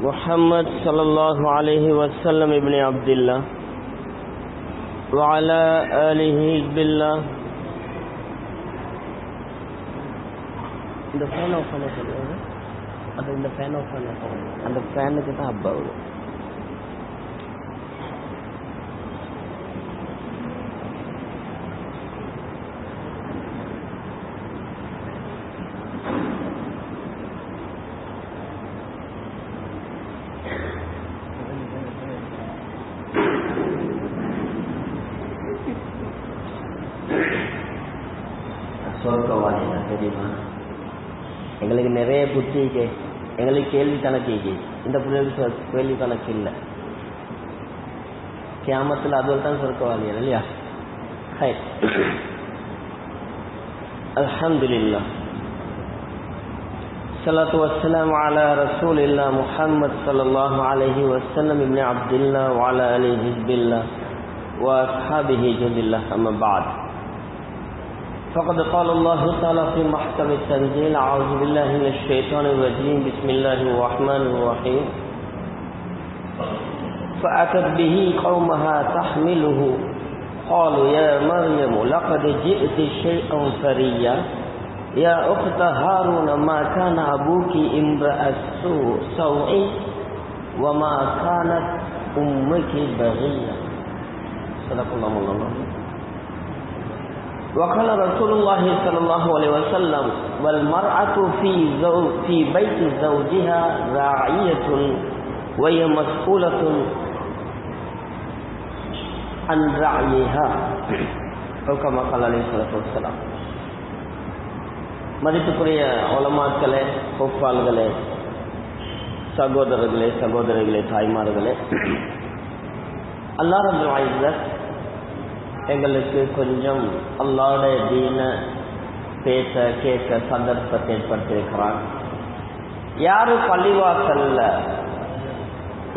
محمد صلى الله عليه وسلم ابن عبد الله وعلى آله بالله. இந்த fan of பண்ண சொல்லுங்க. அது இந்த ஃபேன் ஆஃப் பண்ண அந்த ஃபேனுக்கு தான் ஹப் ஆகுது. சொர்க்கவாதிகள் தெரியுமா? எங்களுக்கு நிறைய புத்தி எங்களுக்கு கேள்வி கணக்கு இந்த பிள்ளைகளுக்கு கேள்வி கணக்கு இல்லை. கியாமத்தில் அதுவரை தான் சொர்க்கவாதிகள் இல்லையா? அல்ஹம்துலில்லாஹ் ஸலாத்து வஸ்ஸலாமு அலா ரசூலில்லாஹ் முஹம்மத் ஸல்லல்லாஹு அலைஹி வஸல்லம் இப்னு அப்துல்லாஹ் வ அலா ஆலிஹி ஹிஸ்பில்லாஹ் வ அஸ்ஹாபிஹி ஜுல்லில்லாஹ் அம்மா பஅத். فقد قال الله تعالى في محكم التنزيل: أعوذ بالله من الشيطان الرجيم، بسم الله الرحمن الرحيم. فأتت به قومها تحمله قالوا يا مريم لقد جئت شيئا فريا يا أخت هارون ما كان أبوك امرأ سوء وما كانت أمك بغيا. صدق الله مولانا. وقال رسول الله صلى الله عليه وسلم: والمرأة في بيت زوجها راعية وهي مسؤولة عن رعيها. أو كما قال عليه الصلاة والسلام. மதிப்புக்குரிய உலமாக்களே, பொப்பாள்களே, சகோதரர்களே, சகோதரிகளே, தாய்மார்களே, அல்லாஹ் ரப்பல் இஸ்ஸத் எங்களுக்கு கொஞ்சம் அல்லாஹ்வுடைய தீனை பேச கேட்க சந்தர்ப்பத்தை ஏற்படுத்தியிருக்கிறான். யாரு பள்ளிவாசல்ல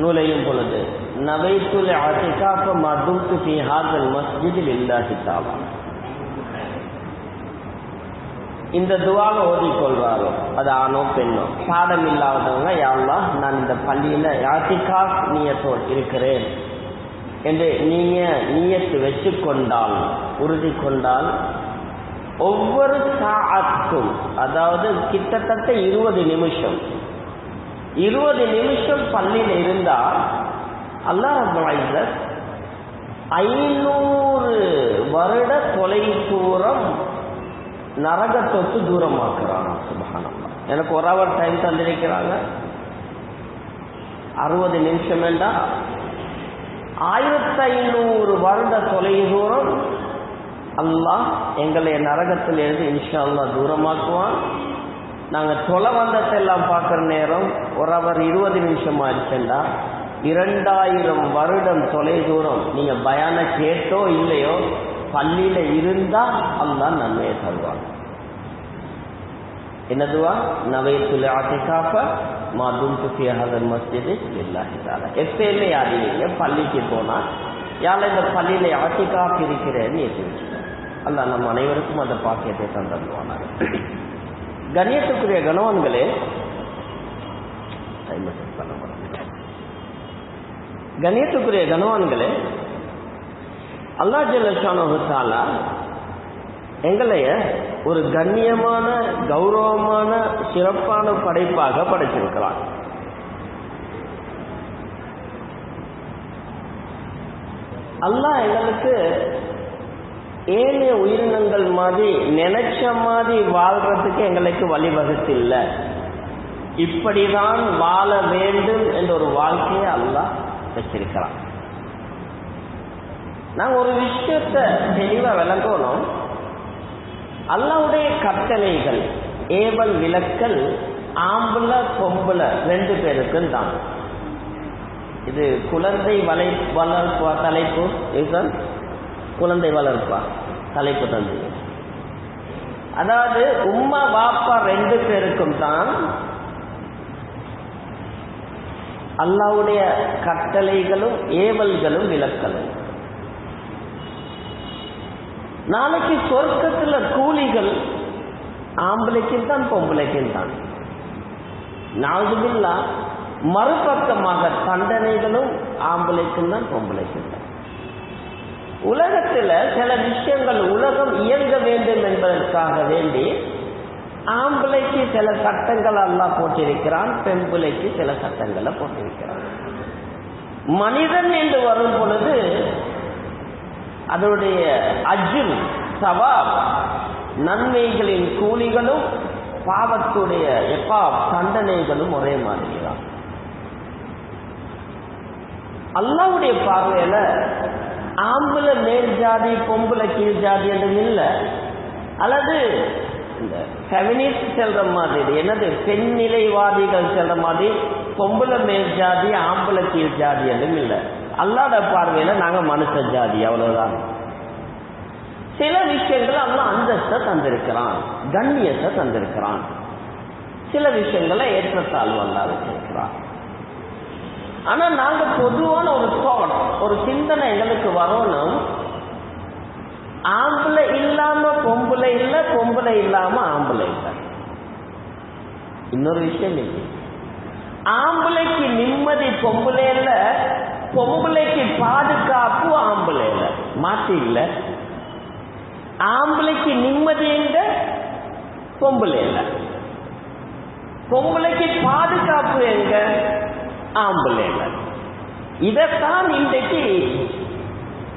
நுழையும் பொழுது நவைத்துல் இஅ்திகாஃப மா தும்து ஃபீ ஹாஸல் மஸ்ஜித் லில்லாஹி தஆலா இந்த துஆவை ஓதிக்கொள்வாரோ, அது ஆணோ பெண்ணோ, பாடம் இல்லாதவங்க, யா அல்லாஹ் நான் இந்த பள்ளியில இஅ்திகாஃப் நியத்தோடு இருக்கிறேன் என்று நீங்க நியத்து வச்சு கொண்டால், உறுதி கொண்டால், ஒவ்வொரு சாஅத்தும், அதாவது கிட்டத்தட்ட 20 நிமிஷம் பள்ளியில் இருந்தா அல்லாஹ் ரப்பல் இஸ்ஸத் 500 வருட தொலை தூரம் நரகத்தொட்டு தூரமாக்குறாங்க. சுப்ஹானல்லாஹ். எனக்கு 1 hour டைம் தந்திருக்கிறாங்க. 60 நிமிஷம் வேண்டா 1500 வருட தொலை தூரம் அல்லாஹ் எங்களை நரகத்தில் இருந்து இன்ஷா அல்லாஹ் தூரமாக்குவான். நாங்கள் தொலை வந்தத்தை எல்லாம் பார்க்குற நேரம் 1 hour 20 நிமிஷம் ஆயிடுச்சுண்டா 2000 வருடம் தொலை தூரம் நீங்கள் பயான கேட்டோ இல்லையோ பள்ளியில் இருந்தால் அல்லாஹ் நன்மையை தருவாங்க. என்னதுவா? நவைத்துல் இஅ்திகாஃப மா தும்து ஃபீ ஹாஸல் மஸ்ஜித் லில்லாஹி தஆலா. எப்பயுமே யாரீங்க பள்ளிக்கு போனால் யாரை இந்த பள்ளியில் இஅ்திகாஃப் இருக்கிறேன்னு ஏற்றுச்சு. அல்லாஹ் நம்ம அனைவருக்கும் அந்த பாக்கியத்தை தந்துடுவானாங்க. கண்ணியத்துக்குரிய கணவன்களே, அல்லாஹ் ஜல்ல ஷானஹு தஆலா எங்களைய ஒரு கண்ணியமான, கௌரவமான, சிறப்பான படைப்பாக படைச்சிருக்கிறார். அல்லாஹ் எங்களுக்கு ஏனைய உயிரினங்கள் மாதிரி நினைச்ச மாதிரி வாழ்றதுக்கு எங்களுக்கு வழிவகுத்து இல்லை. இப்படிதான் வாழ வேண்டும் என்ற ஒரு வாழ்க்கையை அல்லாஹ் வச்சிருக்கிறான். நாங்கள் ஒரு விஷயத்தை தெளிவா விளங்கணும். அல்லாஹ்வுடைய கட்டளைகள், ஏவல் விலக்கல் ஆம்பள பொம்பளை 2 பேருக்கும் தான். இது குழந்தை வளர்ப்பா தலைப்பு, இதுதான் குழந்தை வளர்ப்பா தலைப்பு தந்து. அதாவது உம்மா வாப்பா 2 பேருக்கும் தான் அல்லாஹ்வுடைய கட்டளைகளும் ஏவல்களும் விலக்கலும். நாளைக்கு சொர்க்கத்தில் கூலிகள் ஆம்பளைக்கும் தான் பொம்பளைக்கும் தான். நவுதுபில்லா மறுபக்கமாக தண்டனைகளும் ஆம்பளைக்கும் தான் பொம்பளைக்கும் தான். உலகத்தில் சில விஷயங்கள் உலகம் இயங்க வேண்டும் என்பதற்காக வேண்டி ஆம்பளைக்கு சில சட்டங்கள் அல்லாஹ் போட்டிருக்கிறான், பெண்பிளைக்கு சில சட்டங்களை போட்டிருக்கிறான். மனிதன் என்று வரும் பொழுது அதனுடைய அஜ்ர் சவாப் நன்மைகளின் கூலிகளும் பாவத்துடைய தண்டனைகளும் ஒரே மாதிரி தான். அல்லாஹ்வுடைய பார்வையில ஆம்பளை மேல் ஜாதி பொம்பளை கீழ் ஜாதி என்று இல்லை, அல்லது இந்த ஃபெமினிஸ்ட் செல்ற மாதிரி என்னது பெண்நிலைவாதிகள் செல்ற மாதிரி பொம்பளை மேல் ஜாதி ஆம்பளை கீழ் ஜாதி என்றும் இல்லை. அல்லாஹ்வுடைய பார்வையில நாங்க மனுஷ ஜாதி, அவ்வளவுதான். சில விஷயங்கள் அல்லாஹ் அந்தஸ்தை தந்திருக்கிறான், கண்ணியத்தை தந்திருக்கிறான். சில விஷயங்களை ஏற்றத்தாழ்வு அல்லாஹ் வச்சிருக்கிறான். ஆனா நாங்க பொதுவான ஒரு சிந்தனை எங்களுக்கு வரணும், ஆம்பளை இல்லாம பொம்பளை இல்லை, பொம்பளை இல்லாம ஆம்பளை இல்லை. இன்னொரு விஷயம் இல்லை, ஆம்பளைக்கு நிம்மதி பொம்பளை இல்லை, பொம்பளைக்கு பாதுகாப்பு ஆம்பளை இல்லை. மாற்றி இல்லை, ஆம்பளைக்கு நிம்மதி எங்க பொம்பளை இல்லை, பொம்பளைக்கு பாதுகாப்பு எங்க ஆம்பளை இல்லை. இதைத்தான் இன்றைக்கு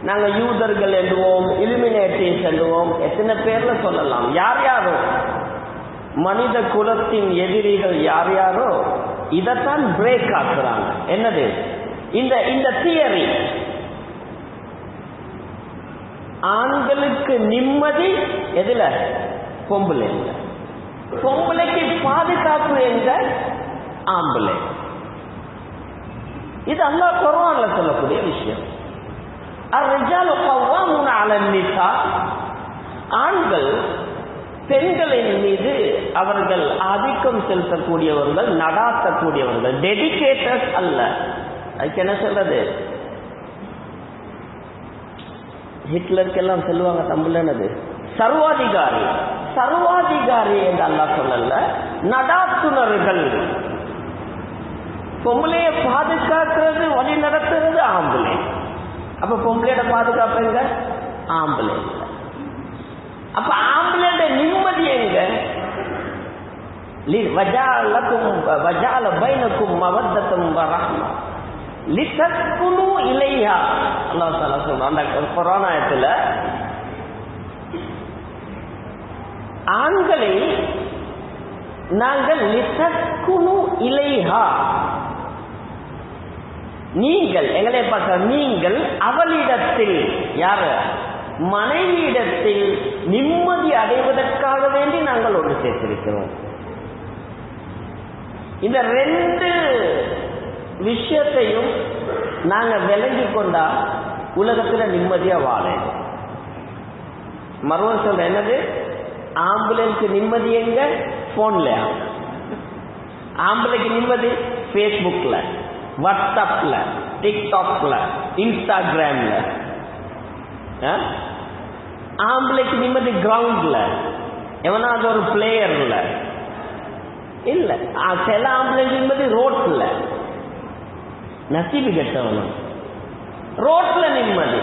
நாங்க யூதர்கள் என்றுவோம், இலுமினேட்டிஸ் என்றுவோம், எத்தனை பேர்ல சொல்லலாம். யார் யாரோ மனித குலத்தின் எதிரிகள் யார் யாரோ இதைத்தான் பிரேக் ஆக்குறாங்க. என்னது இந்த தியரி, ஆண்களுக்கு நிம்மதி எதுல பொம்பளை இல்லை, பொம்பளைக்கு பாதுகாப்பு எங்க ஆம்பளை. இது அல்லாஹ் குர்ஆன்ல சொல்லக்கூடிய விஷயம். அர்ரிஜாலு கவ்வாமூன அலன் நிஸா, ஆண்கள் பெண்களின் மீது அவர்கள் ஆதிக்கம் செலுத்தக்கூடியவர்கள், நடாத்தக்கூடியவர்கள், டெடிகேட்டர்ஸ் அல்ல. அதுக்கு என்ன சொல்றது, ஹிட்லருக்கெல்லாம் சொல்லுவாங்க தமிழ்ல என்னது சர்வாதிகாரி. சர்வாதிகாரி என்று அல்லாஹ் சொல்லல, நடாத்துனர்கள். பொம்பளைய பாதுகாக்கிறது வழி நடத்துறது ஆம்பளை. அப்ப பொம்பளையோட பாதுகாப்பு எங்க ஆம்பளை. அப்ப ஆம்பளையோட நிம்மதி எங்க? வஜால பைனக்கும் மவத்தத்தும் வரஹ்மா லிதஸ்குனு இலைஹா. அல்லாஹ் தஆலா சொல்றான் அந்த குர்ஆன் ஆயத்துல, ஆண்களை நாங்கள் லிதஸ்குனு இலைஹா, நீங்கள் எங்களை பார்க்க, நீங்கள் அவளிடத்தில், யார் மனைவியிடத்தில் நிம்மதி அடைவதற்காக வேண்டி நாங்கள் ஒன்று சேர்த்திருக்கிறோம். இந்த ரெண்டு விஷயத்தையும் நாங்க விளங்கி கொண்டா உலகத்துல நிம்மதியா வாழ. மறுவன் சொல்ற என்னது, ஆம்புலன்ஸ் நிம்மதி எங்க போன்ல, ஆம்பளைக்கு நிம்மதி பேஸ்புக்ல, வாட்ஸ்அப்ல, டிக்டாக்ல, இன்ஸ்டாகிராம்ல. ஆம்பளைக்கு நிம்மதி கிரவுண்ட்ல, எவனாவது ஒரு பிளேயர்ல இல்ல. சில ஆம்பளைக்கு நிம்மதி ரோட்ல, நசீபு கெட்டவனும் ரோட்ல நிம்மதி.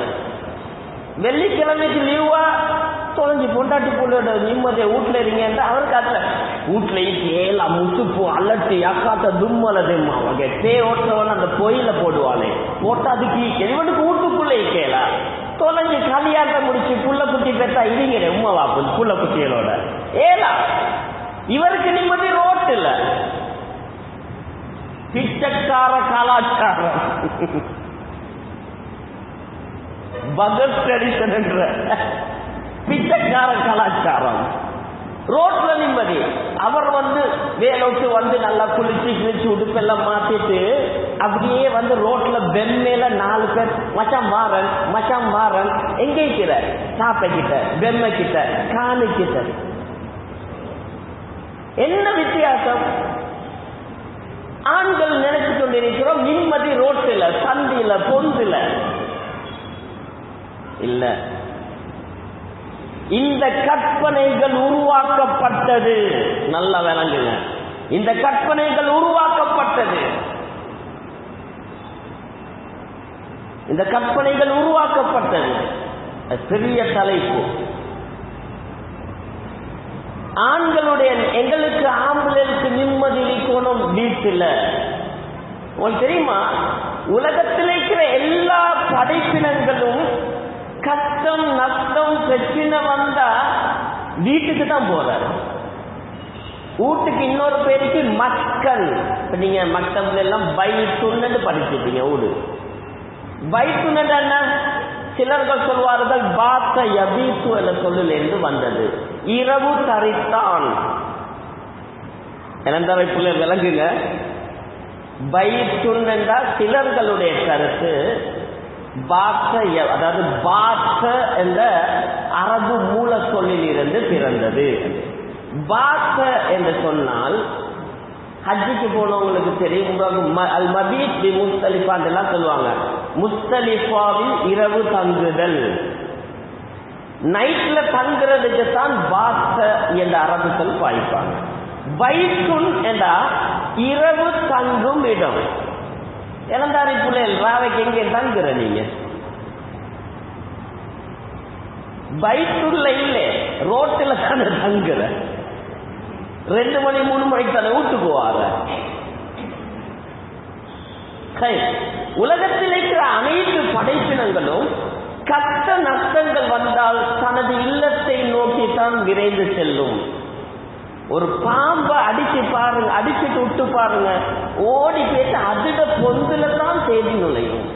வெள்ளிக்கிழமைக்கு லீவா தொலைஞ்சு பொண்டாட்டி போல நிம்மதியை வீட்டுல இருங்க, அவருக்கு அதுல வீட்லையும் கேளா முசுப்பு அலட்டு அக்காத்த தும்மல தெம்மாவங்க தே ஓட்டுறவன் அந்த பொயில போடுவானே, போட்டா அதுக்கு இவனுக்கு வீட்டுக்குள்ளே கேளா தொலைஞ்சு கலியாட்ட முடிச்சு புள்ள குட்டி பெற்றா இருங்க உமா வாப்பு புள்ள குட்டிகளோட ஏலா. இவருக்கு நிம்மதி ரோட்டுல. பிச்சைக்கார கலாச்சாரம், பகத் ட்ரெடிஷன் என்ற பிச்சைக்கார கலாச்சாரம். ரோட்ல நிம்மதி. அவர் வேலைக்கு நல்லா குளிச்சு கிழிச்சு உடுப்பெல்லாம் மாத்திட்டு அப்படியே ரோட்ல பெண்மேல 4 பேர் மச்சான் மாறன் மச்சான் மாறன் எங்கே கிட்ட சாப்பை கிட்ட பெண்மை கிட்ட காணு கிட்ட. என்ன வித்தியாசம்? ஆண்கள் நினைச்சு கொண்டிருக்கிறோம் நிம்மதி ரோட்டில், சந்தில, பொந்தில இல்ல. இந்த கற்பனைகள் உருவாக்கப்பட்டது, நல்ல விளங்குங்க. இந்த கற்பனைகள் உருவாக்கப்பட்டது. இந்த கற்பனைகள் உருவாக்கப்பட்டது. பெரிய தலைப்பு. ஆண்களுடைய எங்களுக்கு ஆம்பளைக்கு நிம்மதி இருக்கணும் வீட்டில். உங்களுக்கு தெரியுமா, உலகத்தில் இருக்கிற எல்லா படைப்பினங்களும் கஷ்டம் நஷ்டம் பிரச்சனை வந்தா வீட்டுக்கு தான் போறாரு. வீட்டுக்கு இன்னொரு பேருக்கு மக்கள். இப்ப நீங்க மக்தப்ல எல்லாம் பைத்துன்னு படிச்சிருப்பீங்க. வீடு பைத்துன்னு என்ன? சிலர்கள் சொல்வார்கள் பாத்த யபீத்து என்ற சொல்லிலிருந்து வந்தது. இரவு தரித்தான். இளந்தவை பிள்ளை விளங்குங்க. பைத்துன் என்றால் சிலர்களுடைய கருத்து பாத்த, அதாவது பாத்த என்ற அரபு மூல சொல்லில் இருந்து பிறந்தது. பாத்த என்று சொன்னால் ஹஜ்ஜுக்கு போனவங்களுக்கு தெரியும், அல் மபீத் பி முஸ்தலிஃபான் எல்லாம் சொல்லுவாங்க. முஸ்தலிஃபாவில் இரவு தங்குதல், நைட்ல தங்குறதுக்கு தான் பாத்த என்ற அரபு சொல் பாய்ப்பாங்க. பைத்துன் என்றா இரவு தங்கும் இடம். இளந்தாரி பிள்ளைகள் ராவைக்கு எங்கே தங்குற நீங்க? பைத்துள்ள இல்லை, ரோட்டில் தானே தங்குற. 2 மணி 3 மணிக்கு தானே வீட்டுக்கு போவாங்க. உலகத்தில் இருக்கிற அனைத்து படைப்பினங்களும் கஷ்ட நஷ்டங்கள் வந்தால் தனது இல்லத்தை நோக்கி தான் விரைந்து செல்லும். ஒரு பாம்பை அடிச்சு பாருங்க, அடிச்சுட்டு விட்டு பாருங்க, ஓடி போயிட்டு அதிட பொந்துல தான் தேடி நுழையும்.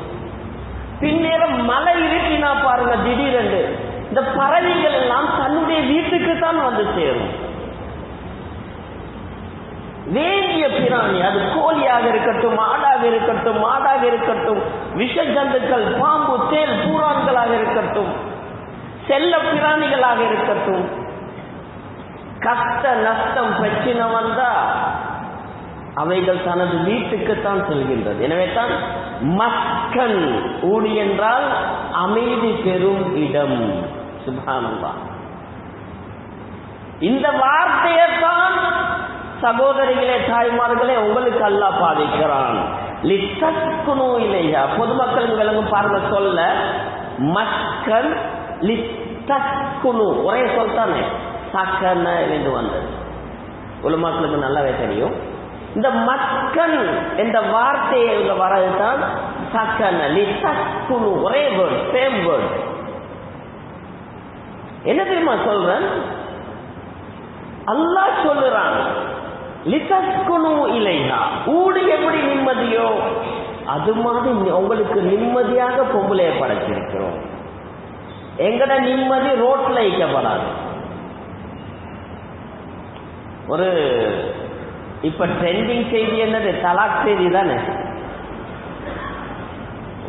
பின்னேரம் மழை இருட்டினா பாருங்க, திடீரென்று இந்த பறவைகள் எல்லாம் தன்னுடைய வீட்டுக்கு தான் வந்து சேரும். வேண்டிய பிராணி, அது கோழியாக இருக்கட்டும், ஆடாக இருக்கட்டும், மாடாக இருக்கட்டும், விஷ ஜந்துக்கள், பாம்பு, தேல், பூரான்களாக இருக்கட்டும், செல்ல பிராணிகளாக இருக்கட்டும், கஷ்ட நஷ்டம் பிரச்சனை வந்தா அவைகள் தனது வீட்டுக்குத்தான் செல்கின்றது. எனவே தான் மக்கள் ஊடி என்றால் அமைதி பெறும் இடம். சுப்ஹானல்லாஹ். இந்த வார்த்தையைத்தான் சகோதரிகளே, தாய்மார்களே, உங்களுக்கு அல்லாஹ் பாதிக்கிறான். லித்தஸ்குனு இலைஹா. பொதுமக்களுக்கு விளங்கும் பாருங்க சொல்ல. மக்கள் லித்தஸ்குனு ஒரே சொல் தானே, சக்கன என்று வந்தது. உலமாக்களுக்கு நல்லாவே தெரியும். இந்த மக்கள் என்ற வார்த்தையை வரதுதான் சக்கன லித்தஸ்குனு. ஒரே வேர்ட், சேம் வேர்ட். என்ன தெரியுமா சொல்றேன்? அல்லாஹ் சொல்லுறான் லிதஸ்குனு இலைஹா. ஊடு எப்படி நிம்மதியோ அது மாதிரி உங்களுக்கு நிம்மதியாக பொம்பளையை படைச்சிருக்கிறோம். எங்கட நிம்மதி ரோட்ல வைக்கப்படாது. ஒரு இப்ப ட்ரெண்டிங் செய்தி என்னது? தலாக் செய்தி தானே.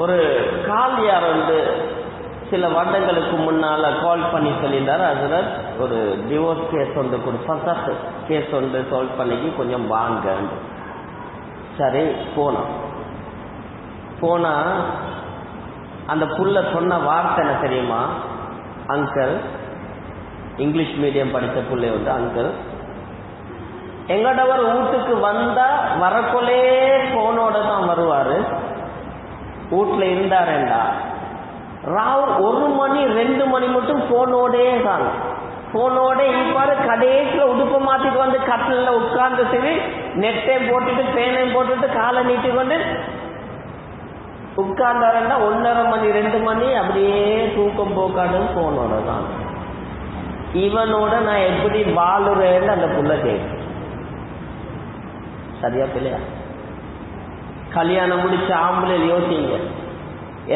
ஒரு காலியார் வந்து சில வருடங்களுக்கு முன்னால கால் பண்ணி சொல்லியிருந்தார், அதுல ஒரு டிவோர்ஸ் கேஸ் ஒன்று ஃபர்ஸ்ட் கேஸ் ஒன்று சால்வ் பண்ணிக்கு கொஞ்சம் வாங்க. சரி போனா அந்த புள்ள சொன்ன வார்த்தை என்ன தெரியுமா? அங்கிள், இங்கிலீஷ் மீடியம் படித்த புள்ளை வந்து, அங்கிள் எங்கடவர் வீட்டுக்கு வந்தா வரக்கொலே போனோட தான் வருவாரு. வீட்டுல இருந்தாருண்டா ராவ் 1 மணி 2 மணி மட்டும் போனோடே தான். போனோட இப்பாரு கடைசியில் உடுப்பை மாத்திட்டு வந்து கட்டில உட்கார்ந்து சரி நெட்டையும் போட்டுட்டு பேனையும் போட்டுட்டு காலை நீட்டி கொண்டு உட்கார்ந்தாருன்னா 1:30 மணி 2 மணி அப்படியே தூக்கம் போக்காடும் போனோட தான். இவனோட நான் எப்படி வாழுறேன்னு அந்த புள்ள கேட்கு. சரியா பிள்ளையா? கல்யாணம் முடிச்ச ஆம்பளை யோசிங்க,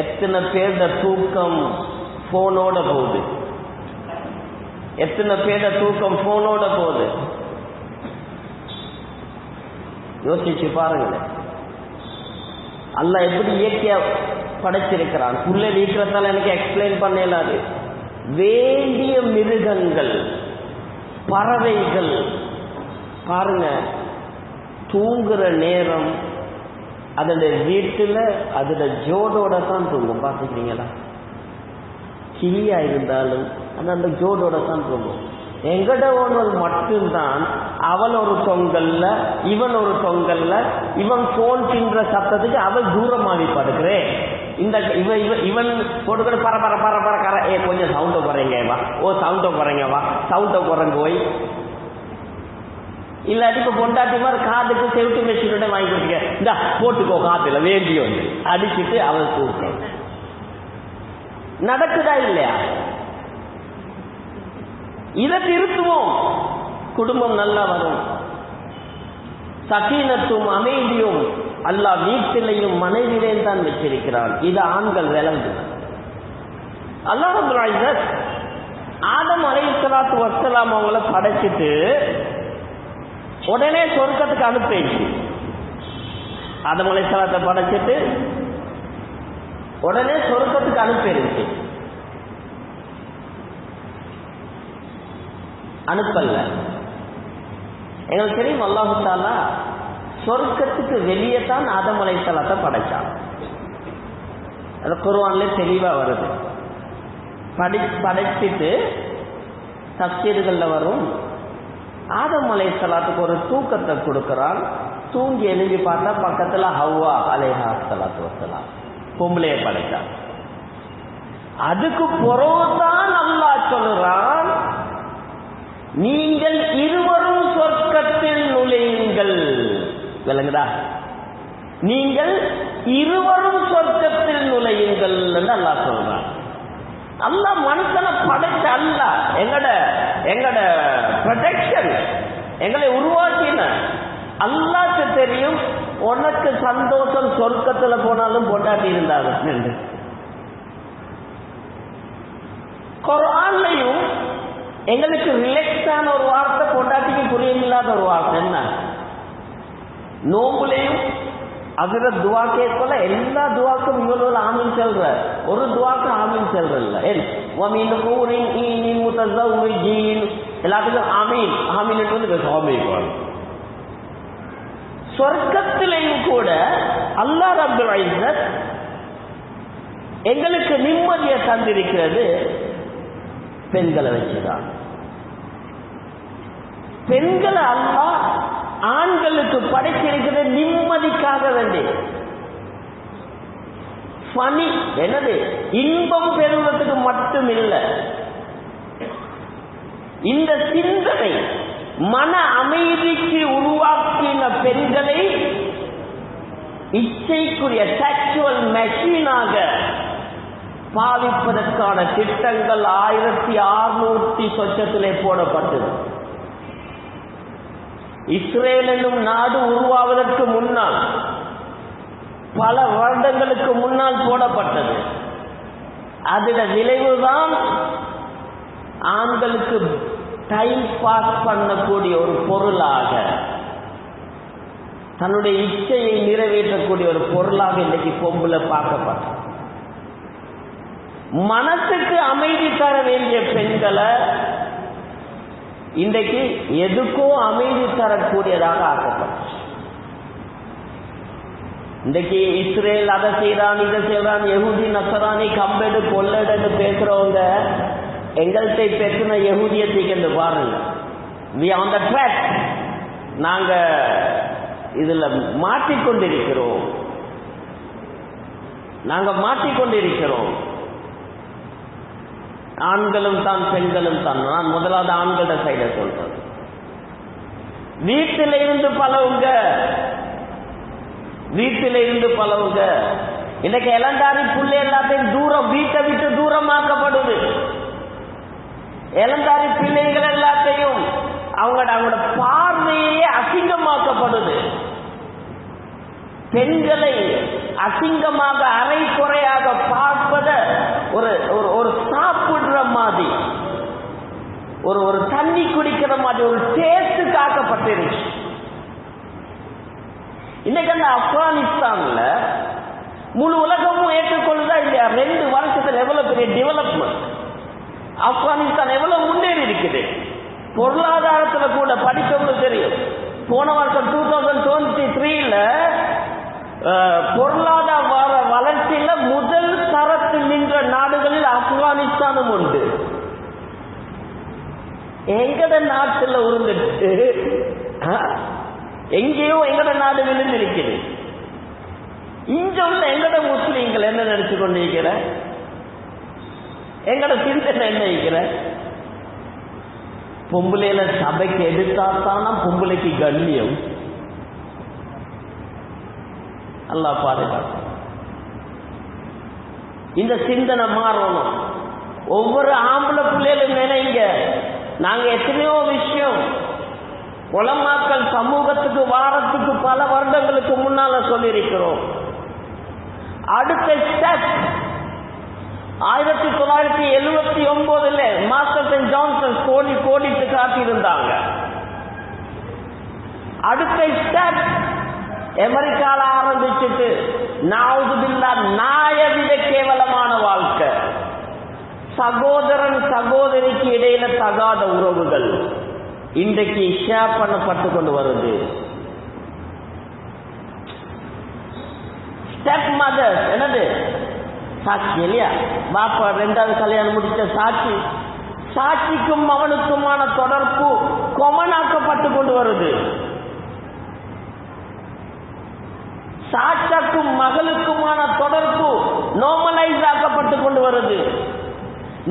எத்தனை பேர்த தூக்கம் போனோட போகுது? எத்தனை பேர்த தூக்கம் போனோட போகுது? யோசிச்சு பாருங்களேன். அல்லாஹ் எப்படி இயற்கையா படைச்சிருக்கிறான். புள்ள வீக்கிறதால எனக்கு எக்ஸ்பிளைன் பண்ணலாது. வேண்டிய மிருகங்கள், பறவைகள் பாருங்க, தூங்குற நேரம் அதோட வீட்டுல அதோட ஜோடோட தான் தூங்கும். பார்த்துக்கிறீங்களா? கிளியா இருந்தாலும் அது அந்த ஜோடோட தான் தூங்கும். எங்கடவனல் மட்டும்தான் அவள் ஒரு தொங்கல்ல, இவன் ஒரு தொங்கல்ல, இவன் போன் தின்ற சத்தத்துக்கு அவள் தூரமாகி படுக்கிறேன். இந்த இவன் போட்டுக்கிற பர பர பர பர கர கொஞ்சம் சவுண்டை குறைங்க வா, சவுண்டை குறைங்க வா, சவுண்டை குறைங்க போய் இல்லாட்டி இப்போ பொண்டாட்டி மாதிரி காதுக்கு செவிட்டு மெஷினோட வாங்கி கொடுத்துக்க, இந்தா போட்டுக்கோ காத்துல வேண்டி வந்து அடிச்சுட்டு அவள் தூக்கம் நடக்குதா இல்லையா? இதை திருத்துவோம், குடும்பம் நல்லா வரும். சகீனத்தும் அமைதியும் அல்லாஹ் வீட்டிலையும் மனைவியிலேயும் தான் வச்சிருக்கிறான். இது ஆண்கள் விளங்கு. அல்லாஹ் ரப்பல் இஸ்ஸத் ஆதம் அலைஹிஸ்ஸலாத்து வஸ்ஸலாம் அவங்கள படைச்சிட்டு உடனே சொர்க்கத்துக்கு அனுப்பிச்சு. ஆதம் அலைஹிஸ்ஸலாத்தை படைச்சிட்டு உடனே சொர்க்கத்துக்கு அனுப்பிடுச்சு. அனுப்பல்ல. எங்களுக்கு தெரியும் அல்லாஹ் தஆலா சொர்க்கத்துக்கு வெளியே தான் ஆதம் அலைஹிஸ்ஸலாத்தை படைச்சான். அது குர்ஆன்ல தெளிவா வருது. படைச்சிட்டு தஃசீர்கள்ல வரும், ஆதம் அலைஹிஸ்ஸலாத்துக்கு ஒரு தூக்கத்தை கொடுக்கிறான். தூங்கி எழுதி பார்த்தா பக்கத்துல ஹவ்வா அலைஹிஸ்ஸலாத்து வஸ்ஸலாம் பொம்பளைய படைச்சான். அதுக்கு பிறகுதான் அல்லாஹ் சொல்றான், நீங்கள் இருவரும் சொர்க்கத்தில் நுழையுங்கள். விளங்குதா? நீங்கள் இருவரும் சொர்க்கத்தில் நுழையுங்கள் என்று அல்லாஹ் சொல்றான். அல்லாஹ் மனுஷனை படைச்ச அல்லாஹ் எங்கட ப்ரொடெக்ஷன், எங்களை உருவாக்கின அல்லாஹ்க்கு தெரியும் உனக்கு சந்தோஷம் சொர்க்கத்துல போனாலும் பொண்டாட்டி இருந்தாங்க என்று. குர்ஆன்லயும் எங்களுக்கு ரிலாக்ஸான ஒரு வார்த்தை, பொண்டாட்டிக்கு புரியமில்லாத ஒரு வார்த்தை என்ன? நோம்புலையும் அதுல துவா கேட்கல, எல்லா துவாக்கும் இவ்வளவு ஆமீன் செல்ற, ஒரு துவாக்கு ஆமீன் செல்றல்ல. எல்லாத்துக்கும் ஆமீன் ஆமீன் ஆமீன். சொர்க்கத்திலையும் கூட அல்லாஹ் ரப்பல் இஸ்ஸத் எங்களுக்கு நிம்மதியை தந்திருக்கிறது பெண்களை வச்சுதான். பெண்களை அல்லாஹ் ஆண்களுக்கு படைத்திருக்கிற நிம்மதிக்காக வேண்டி, பனி என்னது இன்பம் பெறுவதற்கு மட்டும் இல்லை, இந்த சிந்தனை மன அமைதிக்கு உருவாக்கின பெண்களை இச்சைக்குரிய செக்சுவல் மெஷினாக பாவிப்பதற்கான திட்டங்கள் 1600 சொச்சத்திலே போடப்பட்டது. இஸ்ரேல் என்னும் நாடு உருவாவதற்கு முன்னால், பல வருடங்களுக்கு முன்னால் போடப்பட்டது. அதோட விளைவுதான் ஆண்களுக்கு டைம் பாஸ் பண்ணக்கூடிய ஒரு பொருளாக, தன்னுடைய இச்சையை நிறைவேற்றக்கூடிய ஒரு பொருளாக இன்றைக்கு பொம்பளை பார்க்கப்பட்ட. மனசுக்கு அமைதி தர வேண்டிய பெண்களை இன்றைக்கு எதுக்கோ அமைதி தரக்கூடியதாக ஆக்கப்பட்ட. இன்றைக்கு இஸ்ரேல் அதை செய்யறான் இதை செய்யறான், யஹூதி நசரானி கம்பெடு கொள்ளெடு பேசுறவங்க எங்கள்கிட்ட பேசின யஹூதியத்துக்கு என்று பாருங்க. we on the track. நாங்க இதுல மாட்டிக்கொண்டிருக்கிறோம், நாங்க மாட்டிக்கொண்டிருக்கிறோம். ஆண்களும் தான் பெண்களும் தான். நான் முதலாவது ஆண்களோட சைட சொல்றேன். வீட்டில இருந்து பழவுங்க, வீட்டில இருந்து பழவுங்க. இன்னைக்கு இளந்தாரி புள்ளை எல்லாத்தையும் தூரம், வீட்டை விட்டு தூரமாக்கப்படுது. இளந்தாரி பிள்ளைகள் எல்லாத்தையும் அவங்களோட பார்வையே அசிங்கமாக்கப்படுது. பெண்களை அசிங்கமாக அரை குறையாக பார்ப்பத ஒரு சாப்பிடுற மாதிரி, ஒரு தண்ணி குடிக்கிற மாதிரி ஒரு டேஸ்ட் காக்கப்பட்டிருச்சு. இன்னைக்கு அந்த ஆப்கானிஸ்தான்ல முழு உலகமும் ஏற்றுக்கொள்ளுதா இல்லையா? 2 வருஷத்துல எவ்வளவு பெரிய டெவலப்மெண்ட். ஆப்கானிஸ்தான் எவ்வளவு முன்னேறி இருக்குது பொருளாதாரத்துல கூட. படித்தவங்களுக்கு தெரியும், போன வருஷம் 2023ல பொருளாதார வளர்ச்சியில முதல் தரத்தில் நின்ற நாடுகளில் ஆப்கானிஸ்தானும் உண்டு. எங்கட நாட்டுல உருந்துட்டு எங்கேயோ எங்கட நாடு விழுந்திருக்குது. இங்க உள்ள எங்கட முஸ்லீம்கள் என்ன நினைச்சு கொண்டிருக்கிற, எங்கட சிந்தனை என்ன இருக்கிற, பொம்பளையில சபைக்கு எடுத்தாத்தானா பொம்பளைக்கு கண்ணியம். அல்லாஹ் பாதுகாக்க. இந்த சிந்தனை மாறணும். ஒவ்வொரு ஆம்பளை பிள்ளைகளும் நினைங்க, நாங்க எத்தனையோ விஷயம் உலமாக்கள் சமூகத்துக்கு வாரத்துக்கு பல வருடங்களுக்கு முன்னால சொல்லியிருக்கிறோம். அடுத்த ஸ்டெப் 1979 மாஸ்டர்ஸ் அண்ட் ஜான்சன் கோடிட்டு காட்டியிருந்தாங்க. அடுத்த ஸ்டெப் அமெரிக்கால ஆரம்பிச்சுட்டு நாவுதுபில்லா நாயவித கேவலமான வாழ்க்கை, சகோதரன் சகோதரிக்கு இடையில தகாத உறவுகள் இன்றைக்கு ஷேர் பண்ணப்பட்டு கொண்டு வருது. ஸ்டெப் மதர்ஸ், என்னது சாட்சி இல்லையா, பாப்பா 2வது கல்யாணம் முடிச்ச சாட்சி, சாட்சிக்கும் அவனுக்குமான தொடர்பு கொமனாக்கப்பட்டு கொண்டு வருது. சாட்சாக்கும் மகளுக்குமான தொடர்பு நார்மலைஸ் ஆக்கப்பட்டு கொண்டு வருது.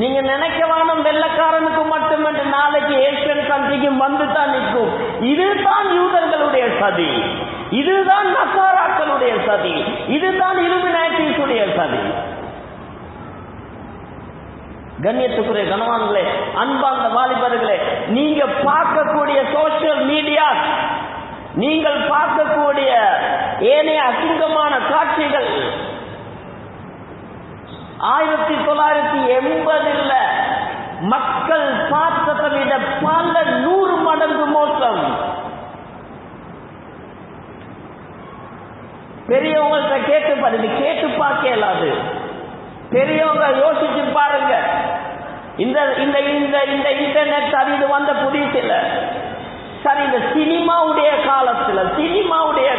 நீங்க நினைக்க வேணும் வெள்ளக்காரனுக்கு மட்டுமன்று, நாளைக்கு ஏசியன் கண்ட்ரிக்கு வந்துதான் நிற்கும். இதுதான் யூதர்களுடைய சதி, இதுதான் நசாராக்களுடைய சதி, இதுதான் இலுமினாட்டிஸுடைய சதி. கண்ணியத்துக்குரிய கணவான்களே, அன்பார்ந்த வாலிபர்களே, நீங்க பார்க்கக்கூடிய சோசியல் மீடியா, நீங்கள் பார்க்கக்கூடிய ஏனைய அசிங்கமான காட்சிகள் 1980 மக்கள் பார்த்ததை விட பல 100 மடங்கு மோசம். பெரியவங்கள்ட்ட கேட்டு பாருங்க, கேட்டு பார்க்க இயலாது. பெரியவங்க யோசிச்சு பாருங்க. இந்த இந்த இந்த இந்த இன்டர்நெட் அது இது வந்த புதியதில்ல. சரி, இந்த சினிமாவுடைய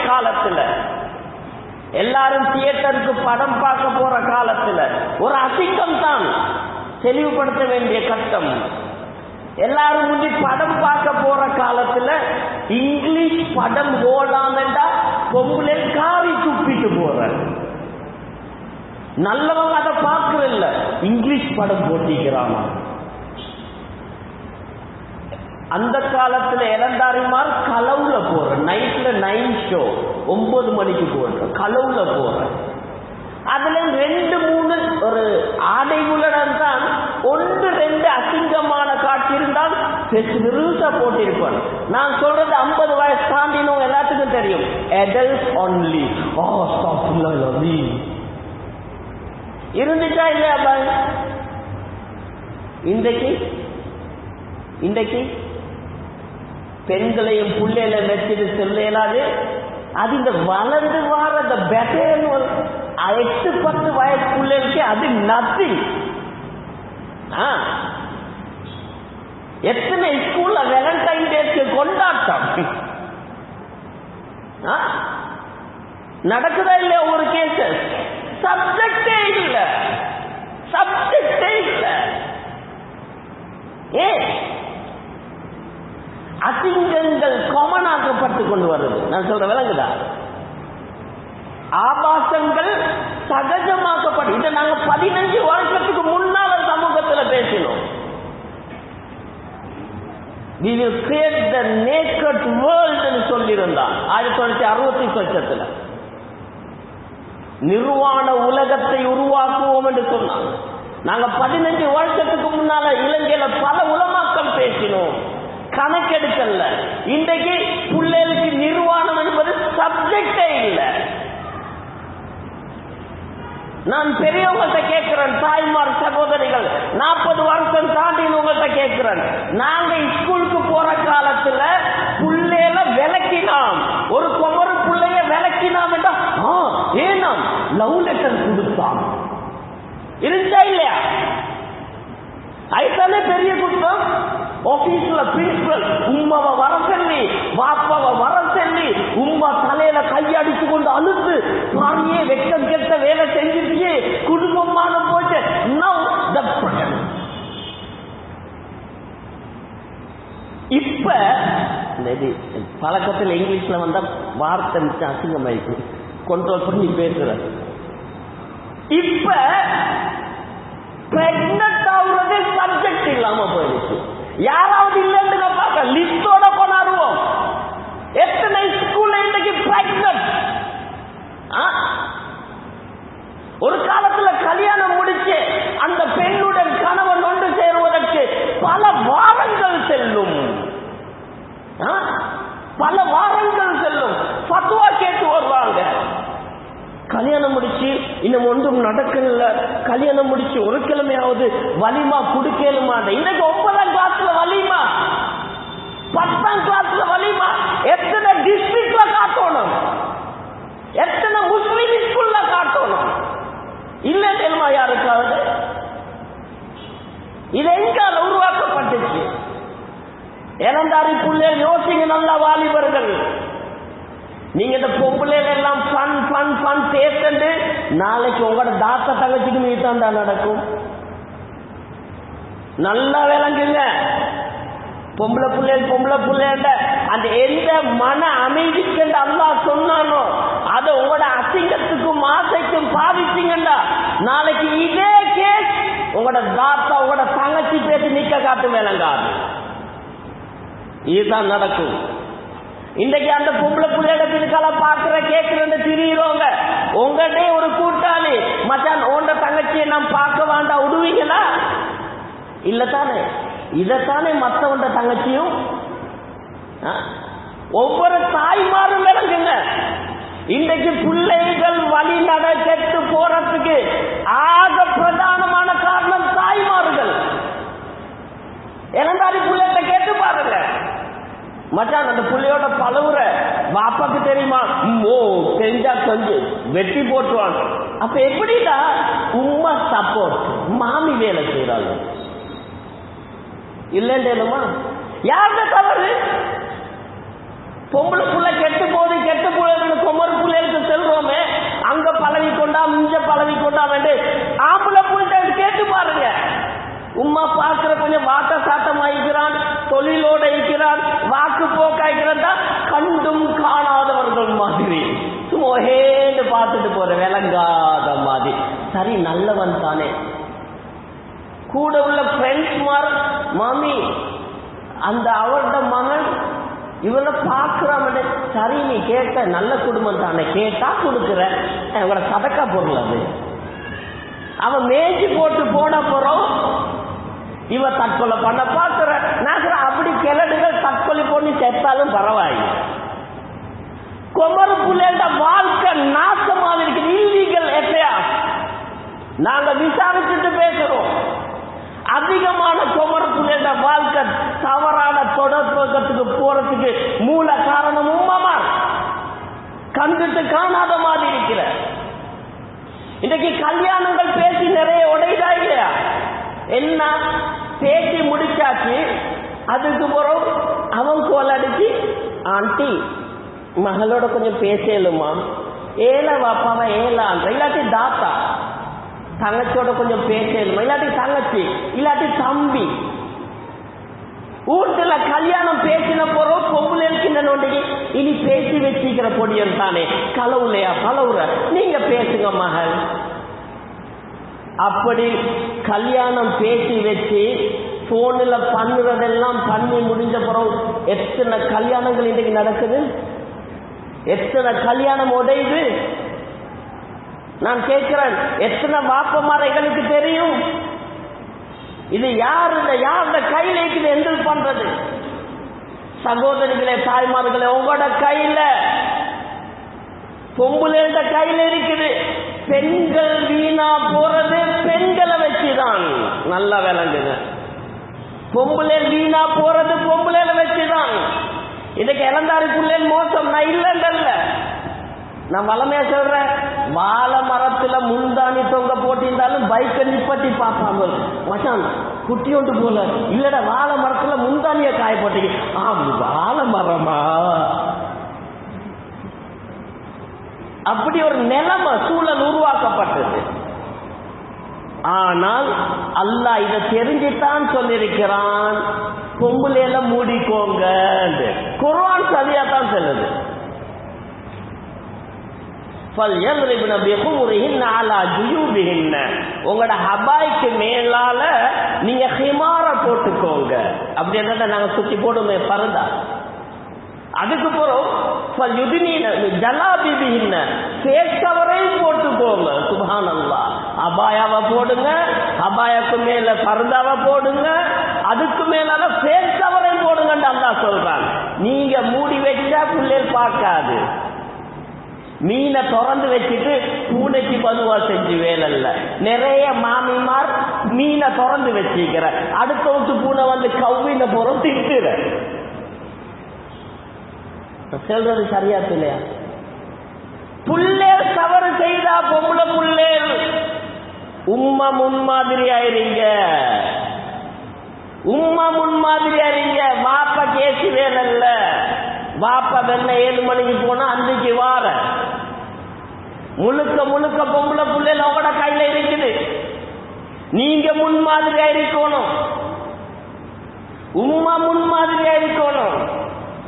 காலத்துல எல்லாரும் தியேட்டருக்கு படம் பார்க்க போற காலத்துல ஒரு அசிங்கம் தான் தெளிவுபடுத்த வேண்டிய கட்டம். எல்லாரும் முந்தி படம் பார்க்க போற காலத்துல இங்கிலீஷ் படம் ஓடாமண்டா பொம்பளை காரி துப்பிட்டு போற, நல்லவங்க அதை பார்க்கறதில்ல, இங்கிலீஷ் படம் போட்டிக்கிறாங்க. அந்த காலத்துல இளந்தாரிமார் கலவுல போற, நைட்ல 9 ஷோ 9 மணிக்கு போடுற கலவுல போற, அதுல 2-3 ஒரு ஆடைகளுடன் தான் 1-2 அசிங்கமான காட்சி இருந்தால் பெருசா போட்டிருப்பான். நான் சொல்றது 50 வயசு தாண்டினோம் எல்லாத்துக்கும் தெரியும். அடல்ட்ஸ் ஒன்லி இருந்துச்சா இல்லையா பாய்? இன்றைக்கு பெண்களையும் பிள்ளைகளை வச்சுட்டு சொல்ல இயலாது. அது இந்த வளர்ந்து வார 8-10 வயசு பிள்ளைகளுக்கு அது நத்திங். எத்தனை ஸ்கூல்ல வேலண்டைன் டேக்கு கொண்டாட்டம் நடக்குதா இல்லையா? ஒரு கேஸ் சப்ஜெக்டே இல்லை. ஏன் அசிங்கங்கள் காமனாக்கப்பட்டு கொண்டு வருது? நான் சொல்ற விளங்குதா? ஆபாசங்கள் சகஜமாக்கப்பட்டு, இதை நாங்க 15 வருஷத்துக்கு முன்னால சமூகத்துல பேசினோம். We will create the naked world ன்னு சொல்லியிருந்தான் 1960 நிர்வாண உலகத்தை உருவாக்குவோம் என்று சொன்னாங்க. நாங்க 15 வருஷத்துக்கு முன்னால இலங்கையில பல உலமாக்கள் பேசினோம், கணக்கெடுக்கல. இன்றைக்கு பிள்ளைகளுக்கு நிர்வாணம் என்பது சப்ஜெக்டே இல்லை. நான் பெரியவங்கள்ட்ட கேட்கிறேன், தாய்மார் சகோதரிகள் 40 வருஷம் தாண்டி உங்கள்கிட்ட கேட்கிறேன், நாங்க ஸ்கூலுக்கு போற காலத்துல புள்ளையில விளக்கினாம், ஒரு குமரு புள்ளைய விளக்கினாம் என்றா ஏனாம் லவ் லெட்டர் கொடுத்தான் இருந்தா இல்லையா? அதுதானே பெரிய குற்றம். ஆபீஸ்ல பிரின்சிபல் உம்மாவை வர சொல்லி, பாப்பாவை வர சொல்லி, உம்மா தலையில கையடிச்சு கொண்டு அழுத்து, பாரியே வெட்கம் கெட்ட வேலை செஞ்சிருச்சு, குடும்பமான போச்சு. இப்ப பழக்கத்தில் இங்கிலீஷ்ல வந்தா வார்த்தை அசிங்கமாயிருக்கு, கண்ட்ரோல் பண்ணி பேசுற. இப்ப பிரெக்னன்ட் ஆகுறது சப்ஜெக்ட் இல்லாம போயிடுச்சு. யாராவது இல்லைன்னு பார்க்க லிஸ்டோட கொண்டாடுவோம். எத்தனை ஸ்கூல்ல இன்னைக்கு பிரெக்னன்ட். ஒரு காலத்துல கல்யாணம் முடிச்சு அந்த பெண்ணுடன் கணவன் ஒன்று சேருவதற்கு பல வாரங்கள் செல்லும், பல வாரங்கள் செல்லும். ஃபத்வா கேட்டு வருவாங்க. கல்யாணம் முடிச்சு இன்னும் ஒன்றும் நடக்கல, கல்யாணம் முடிச்சு ஒரு கிழமையாவது வலிமா குடுக்கலுமா. இன்னைக்கு 9ஆம் கிளாஸ்ல வலிமா, 10ஆம் கிளாஸ்ல வலிமா. எத்தனை டிஸ்ட்ரிக்ட்ல காட்டணும், எத்தனை முஸ்லிம் ஸ்கூல்ல காட்டணும். இல்ல தெரியுமா யாருக்காவது? இது எங்கால உருவாக்கப்பட்டுச்சு? இளந்தாரி பிள்ளைகள் யோசிங்க, நல்லா வாலிபர்கள். நீங்க இந்த பொம்பளைகள் எல்லாம் ஃபன் ஃபன் ஃபன் பேசண்டு நாளைக்கு உங்களோட தாத்தா தங்கச்சிக்கு மீதான் தான் நடக்கும். நல்லா விளங்குங்க. பொம்பளை பிள்ளைண்ட அந்த எந்த மன அமைதிக்கு அல்லாஹ் சொன்னானோ அதை உங்களோட அசிங்கத்துக்கும் ஆசைக்கும் பாதிச்சீங்கண்டா நாளைக்கு இதே கேஸ் உங்களோட தாத்தா உங்களோட தங்கச்சி பேசி நிக்க காட்டு விளங்காது. இதுதான் நடக்கும். இன்றைக்கு அந்த பொம்பளை பிள்ளையோட பின்கால பாக்குற கேட்கிறத திரியிறோங்க. உங்கள்டே ஒரு கூட்டாளி மச்சான் உண்ட தங்கச்சியை நாம் பார்க்க வேண்டாம் விடுவீங்களா? இல்லத்தானே? இதத்தானே மற்றவண்ட தங்கச்சியும். ஒவ்வொரு தாய்மாரும் விளங்குங்க. இன்றைக்கு பிள்ளைகள் வழி நட கெட்டு போறதுக்கு ஆக பிரதானமான காரணம் தாய்மார்கள். இளந்தாரி பிள்ளைகிட்ட கேட்டு பாருங்க, மச்சான் அந்த புள்ளையோட பழவுற பாப்பாக்கு தெரியுமா? ஓ தெரிஞ்சா கொஞ்சம் வெட்டி போட்டுவாங்க. அப்ப எப்படிடா உம்மா சப்போர்ட், மாமி வேலை செய்யறாங்க இல்லைன்றமா? யாருட தவறு? பொம்பளை புள்ள கெட்டு போகுது, கெட்டு போகுது கொமர் புள்ளைக்கு செல்றோமே, அங்க பழகி கொண்டா மிஞ்ச பழகி கொண்டா வேண்டு ஆம்பளை புள்ள கேட்டு பாருங்க. உம்மா பார்க்கிற கொஞ்சம் வாட்ட சாட்டமாயிருக்கிறான், தொழிலோட இருக்கிறான், வாக்கு போக்காய்க்கிறதா கண்டும் காணாதவர்கள் மாதிரி சுமோஹேன்னு பார்த்துட்டு போற விளங்காத மாதிரி. சரி நல்லவன் தானே. கூட உள்ள ஃப்ரெண்ட்ஸ் மார் மாமி அந்த அவரோட மகன் இவரை பார்க்கிறான். சரி நீ கேட்ட நல்ல குடும்பம் தானே, கேட்டா கொடுக்குற அவங்களோட சதக்கா பொருள் அது. அவன் மேய்ச்சி போட்டு போன போறோம் இவ தற்கொலை பண்ண பார்க்கிற. நான் அப்படி கிளடுகள் தற்கொலை பண்ணி செத்தாலும் பரவாயில்லை. கொமரு புள்ளேண்ட வாழ்க்கை நாசமாக இருக்குது. இல்லீகல் எஃப்ஐஆ நாங்க விசாரிச்சுட்டு பேசுறோம். அதிகமான கொமரு புள்ளேண்ட வாழ்க்கை தவறான தொடர்புக்கு போறதுக்கு மூல காரணம் உம்மாமா கண்டுட்டு காணாத மாதிரி இருக்கிற. இன்னைக்கு கல்யாணங்கள் பேசி நிறைய உடையதா இல்லையா? என்ன பேசி முடிச்சாச்சு, அதுக்கு பிறகு அவன் கோல் அடிச்சு ஆண்டி மகளோட கொஞ்சம் பேசலுமா, ஏல வாப்பாவா ஏலான், இல்லாட்டி தாத்தா தங்கச்சியோட கொஞ்சம் பேசலுமா, இல்லாட்டி தங்கச்சி இல்லாட்டி தம்பி. வீட்டுல கல்யாணம் பேசின போறோம் பொம்புலேருக்கு நோண்டி இனி பேசி வச்சிக்கிற பொடியன் தானே கலவுலையா பலவுற நீங்க பேசுங்க மகள். அப்படி கல்யாணம் பேசி வச்சு போன்ல பண்ணுறதெல்லாம் பண்ணி முடிஞ்ச பிறகு எத்தனை கல்யாணங்கள் இன்றைக்கு நடக்குது, எத்தனை கல்யாணம் உடையுது. நான் கேட்கிறேன், எத்தனை வாப்பமார் எங்களுக்கு தெரியும்? இது யாருடைய கையில இருக்குது ஹேண்டில் பண்றது? சகோதரிகளே தாய்மார்களே, உங்களோட கையில பொம்புலேண்ட கையில இருக்குது. பெண்கள் வீணா போறது பெண்களை வச்சுதான். நல்லா விளங்குங்க. பொம்புலே வீணா போறது பொம்புலேல வச்சுதான். இதுக்கு இளந்தாரிக்குள்ளே மோசம் நான் இல்லைன்றல்ல, நான் வளமையா சொல்றேன். வாழை மரத்துல முந்தாணி தொங்க போட்டிருந்தாலும் பைக்கை நிப்பட்டி பார்ப்பாங்க. மச்சான் குட்டி ஒன்று போல இல்லடா, வாழை மரத்துல முந்தாணிய காய போட்டீங்க. வாழை மரமா? அப்படி ஒரு நிலைமை சூழல் உருவாக்கப்பட்டது. ஆனால் அல்லாஹ் இதை தெரிஞ்சுத்தான் சொல்லியிருக்கிறான், பொம்புலையில மூடிக்கோங்க. குர்ஆன் சரியா தான் சொல்லுது. உங்களோட ஹபாய்க்கு மேலால நீங்க ஹிமார போட்டுக்கோங்க. அப்படி என்ன நாங்க சுத்தி போடுமே பரதா. அதுக்கு பிறகு போட்டுக்கோங்க. சுப்ஹானல்லாஹ். அபாயாவை போடுங்க, அபாயாக்கு மேல பரதாவை போடுங்க, அதுக்கு மேலால ஃபேஸ் கவரையும் போடுங்கன்னு அல்லாஹ் சொல்றாங்க. நீங்க மூடி வச்சா பிள்ளைகள் பார்க்காது. மீனை திறந்து வச்சுட்டு பூனைக்கு பதுவா செஞ்சு வேலைல்ல. நிறைய மாமிமார் மீனை திறந்து வச்சுக்கிற, அடுத்த விட்டு பூனை வந்து கவ்வின போறோம் திட்டுற. சொல்றது சரியா இல்லையா? புள்ளேல் தவறு செய்தா பொம்பளை புள்ளேல் உம்மா முன்மாதிரி ஆயிருங்க. உம்மா முன்மாதிரி ஆயிருங்க. வாப்பா கேசி வேலைல்ல. வாப்பா வெண்ண 7 மணிக்கு போனா 5க்கு வார. முழுக்க முழுக்க பொம்பளை புள்ளைல உங்களோட கையில இருக்குது. நீங்க முன்மாதிரியா இருக்கணும். உம்மா முன்மாதிரியா இருக்கணும்.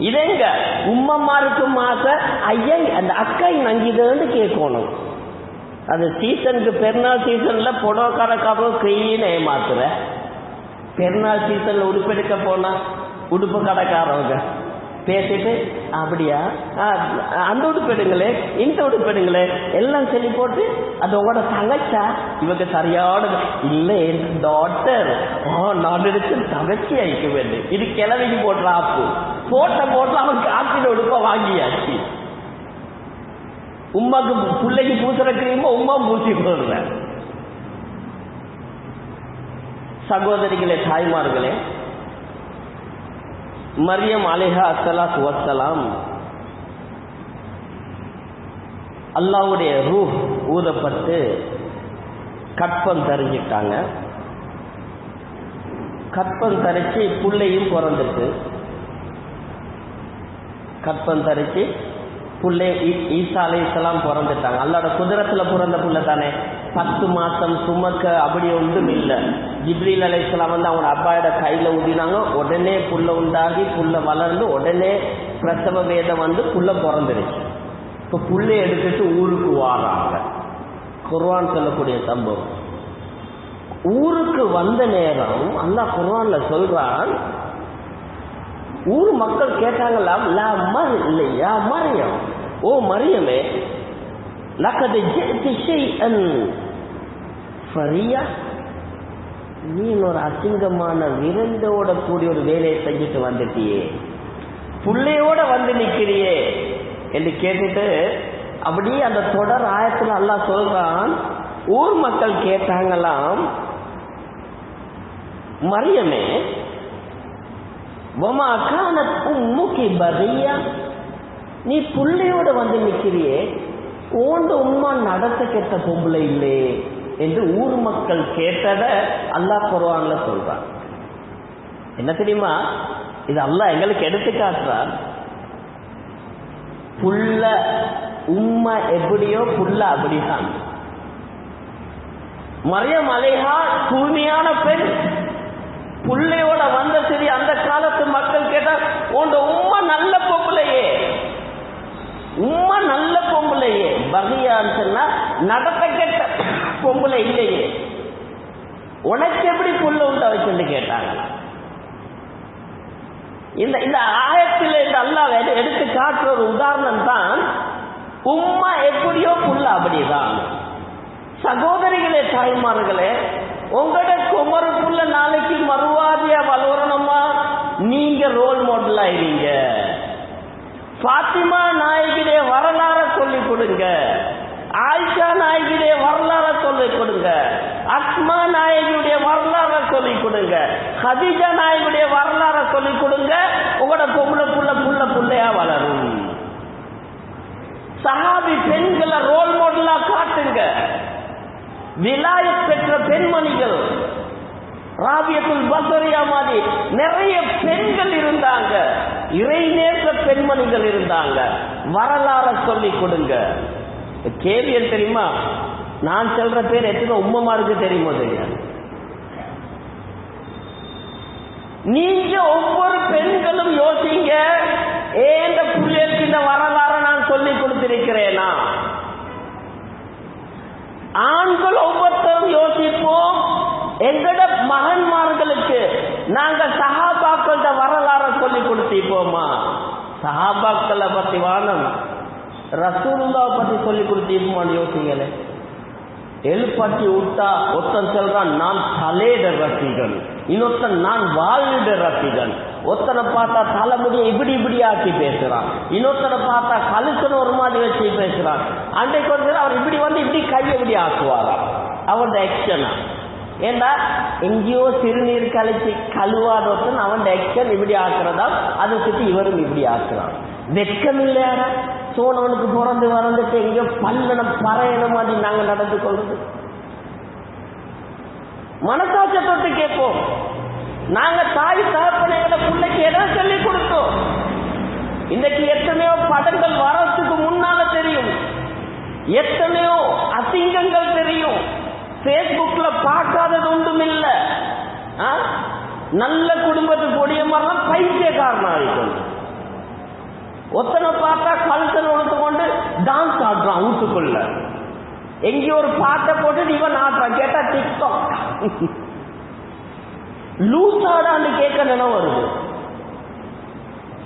இதெங்க உம்மம்மாருக்கும் ஆசை, ஐயன் அந்த அக்கா நங்கிதேன்னு கேட்கணும். அது சீசனுக்கு பெருநாள் சீசன்ல புடவைக்காரக்காரோ கிளீன் ஏமாத்துற. பெருநாள் சீசன்ல உடுப்பெடுக்க போனா உடுப்பு கடைக்காரவங்க பேசிட்டு, அப்படியா அந்த உடுப்பெடுங்களே, இந்த உடுப்பெடுங்களே எல்லாம் சொல்லி போட்டு, அது உங்களோட தங்கச்சா? இவங்க சரியான இல்லை டாக்டர். நான் எடுத்து தங்கச்சி அழிக்க வேண்டும். இது கிளவிக்கு போடுற ஆப்பு போட்ட அவன் காப்பின உடுப்ப வாங்கியாச்சு. உமாக்கு பிள்ளைக்கு பூசுற கிரீமோ உமா பூசி போடுற. சகோதரிகளே, தாய்மார்களே, மரியம் அலைஹா ஸலாத்து வஸ்ஸலாம் அல்லாஹ்வுடைய ரூஹ் ஊதப்பட்டு கற்பம் தரிஞ்சிட்டாங்க. கற்பம் தரிச்சு புள்ளையும் பிறந்துட்டு, கற்பம் தரிச்சு புள்ளை ஈசா அலைஹிஸ்ஸலாம் பிறந்துட்டாங்க. அல்லாஹ்வோட குதிரத்துல பிறந்த புள்ள தானே. 10 மாசம் சுமக்க அப்படி ஒன்றும் இல்லை. ஜிப்ரீல் அலைஹிஸ்ஸலாம் வந்து அவங்க அப்பாயோட கையில ஊதினாங்க. உடனே புள்ள உண்டாகி புள்ள வளர்ந்து உடனே பிரசவ வேதம் வந்து புள்ள பிறந்துருச்சு. இப்ப புள்ளை எடுத்துட்டு ஊருக்கு வாராங்க. குர்ஆன் சொல்லக்கூடிய சம்பவம். ஊருக்கு வந்த நேரம் அல்லாஹ் குர்ஆன்ல சொல்றான், ஊர் மக்கள் கேட்டாங்களாம், யா மரியம், ஓ மரியமே, லகத் ஜிஅதி ஷைஅன் ஃபரியா, நீ ஒரு அசிங்கமான விருந்தோட கூடிய ஒரு வேலையை செஞ்சுட்டு வந்துட்டியே, புள்ளையோட வந்து நிக்கிறியே என்று கேட்டுட்டு, அப்படியே அந்த தொடர் ஆயத்துல அல்லாஹ் சொல்றான், ஊர் மக்கள் கேட்டாங்களாம், மரியமே, வமா கானத் உம்முகி பகியா, நீ புள்ளையோட வந்து நிக்கிறியே, ஓண்டு உம்மா நடத்த கெட்ட பொம்பளை இல்லை என்று ஊர் மக்கள் கேட்டத அல்லாஹ் குர்ஆன்ல சொல்றான். என்ன தெரியுமா? இது அல்லாஹ் எங்களுக்கு எடுத்து காட்டுறான். புள்ள உம்மா எப்படியோ புள்ள அப்படிதான். மரியம் அலைஹா தூய்மையான பெண், புள்ளையோட வந்த சரி. அந்த காலத்து மக்கள் கேட்டா, உண்ட உம்மா நல்ல பொம்பளையே, உம்மா நல்ல பொம்பளையே, பகியான்னு சொன்னா நடத்த கெட்ட பொம்பளை இல்லையே, உனக்கு எப்படி புள்ள உண்டா வச்சுன்னு கேட்டாங்க. இந்த ஆயத்தில் இந்த அல்லாஹ் எடுத்து காட்டுற ஒரு உதாரணம் தான், உம்மா எப்படியோ புள்ள அப்படிதான். சகோதரிகளே, தாய்மார்களே, உங்களோட குமருக்குள்ள நாளைக்கு மறுவாதியா வளரணுமா? நீங்க ரோல் மாடல் ஆயிருங்க. பாத்திமா நாயகிடைய வரலாற சொல்லிக் கொடுங்க, ஆயிஷா நாயகியுடைய வரலாற சொல்லிக் கொடுங்க, அஸ்மா நாயகியுடைய வரலாற சொல்லிக் கொடுங்க, ஹதீஜா நாயகியுடைய வரலாற சொல்லிக் கொடுங்க. உங்களோட பொம்பளை புள்ள புள்ளையா வளரும். சஹாபி பெண்களை ரோல் மாடலா காட்டுங்க. விலாயத் பெற்ற பெண்மணிகள், ராபியத்துல் பஸ்ரியா மாதிரி நிறைய பெண்கள் இருந்தாங்க, இறைநேச பெண்மணிகள் இருந்தாங்க. வரலாற சொல்லிக் கொடுங்க. கேள்வி தெரியுமா? நான் சொல்ற பேர் எத்தனை உம்மமாருக்கு தெரியுமோ தெரியாது. நீங்க ஒவ்வொரு பெண்களும் யோசிங்க, ஏந்த பிள்ளைகளுக்கு இந்த வரலாறு நான் சொல்லி கொடுத்திருக்கிறேனா? ஆண்கள் ஒவ்வொருத்தரும் யோசிப்போம், எங்கட மகன்மார்களுக்கு நாங்க சஹாபாக்கள வரலாறு சொல்லி கொடுத்திருப்போமா? சஹாபாக்களை பத்தி வானம் ரசூலுல்லாஹ் பத்தி சொல்லி கொடுத்திருப்போமான்னு யோசிங்களே. எழுப்பட்டி விட்டா ஒருத்தன் சொல்றான் நான் தலையிட ரசிகன், இன்னொருத்தன் நான் வாழ்ந்த ரசிகன். ஒருத்தனை பார்த்தா தலைமுடியை இப்படி இப்படி ஆக்கி பேசுறான், இன்னொருத்தனை பார்த்தா கழுத்தனை ஒரு மாதிரி வச்சு பேசுறான். அன்றைக்கு வந்து அவர் இப்படி வந்து இப்படி கையை இப்படி ஆக்குவாராம் அவன் ஆக்ஷனா. ஏண்டா எங்கேயோ சிறுநீர் கழிச்சு கழுவாத ஒருத்தன் அவன் ஆக்ஷன் இப்படி ஆக்குறதா, அதை சுற்றி இவரும் இப்படி ஆக்குறான். வெக்கம் இல்லையாடா? சோனவனுக்கு பிறந்து வளர்ந்துட்டு எங்கேயோ பல்லனம் பறையன மாதிரி நாங்க நடந்து கொள்வது. மனசாட்சியை தொட்டு கேட்போம். நாங்க தாய் தகப்பனைகளை பிள்ளைக்கு எதை சொல்லி கொடுத்தோம்? இன்றைக்கு எத்தனையோ படங்கள் வரத்துக்கு முன்னால தெரியும், எத்தனையோ அசிங்கங்கள் தெரியும். பேஸ்புக்ல பார்க்காதது ஒன்றும் இல்லை. நல்ல குடும்பத்துக்கு கொடிய மாதிரிலாம் பைத்தியக்காரனா இருக்கும். ஒத்தனை பார்த்தா கழுத்தனை ஒழுத்து கொண்டு டான்ஸ் ஆடுறான் வீட்டுக்குள்ள. எங்கேயோ ஒரு பாட்டை போட்டு இவன் ஆடுறான். கேட்டா டிக்டாக் லூஸ் ஆடான்னு கேட்க நினைவு வருது.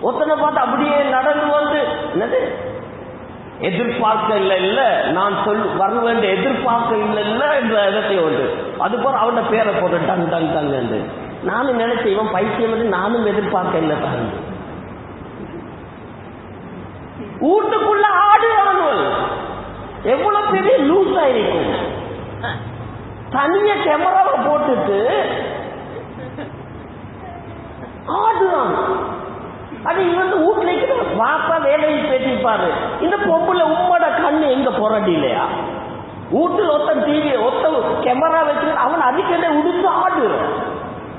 ஒத்தனை பார்த்து அப்படியே நடந்து வந்து என்னது எதிர்பார்க்க இல்லை நான் வர வேண்டிய எதிர்பார்க்க இல்லை என்ற இடத்தை உண்டு. அது போல அவனோட பேரை போட்டு டங் டங் டங் என்று நானும் நினைச்சேன், இவன் பைத்தியம் வந்து நானும் எதிர்பார்க்க இல்லை தான். வீட்டுக்குள்ள ஆடுவானுவல் எவ்வளவு பெரிய லூஸ் ஆயிருக்கும். தனிய கேமராவை போட்டுட்டு ஆடுவான். அது இவன் வீட்டுல வாப்பா வேலையை பேசிப்பாரு. இந்த பொம்புல உம்மோட கண்ணு எங்க புரண்டி இல்லையா? வீட்டுல ஒருத்தன் டிவி ஒருத்த கேமரா வச்சு அவன் அதுக்கே உடுத்து ஆடு.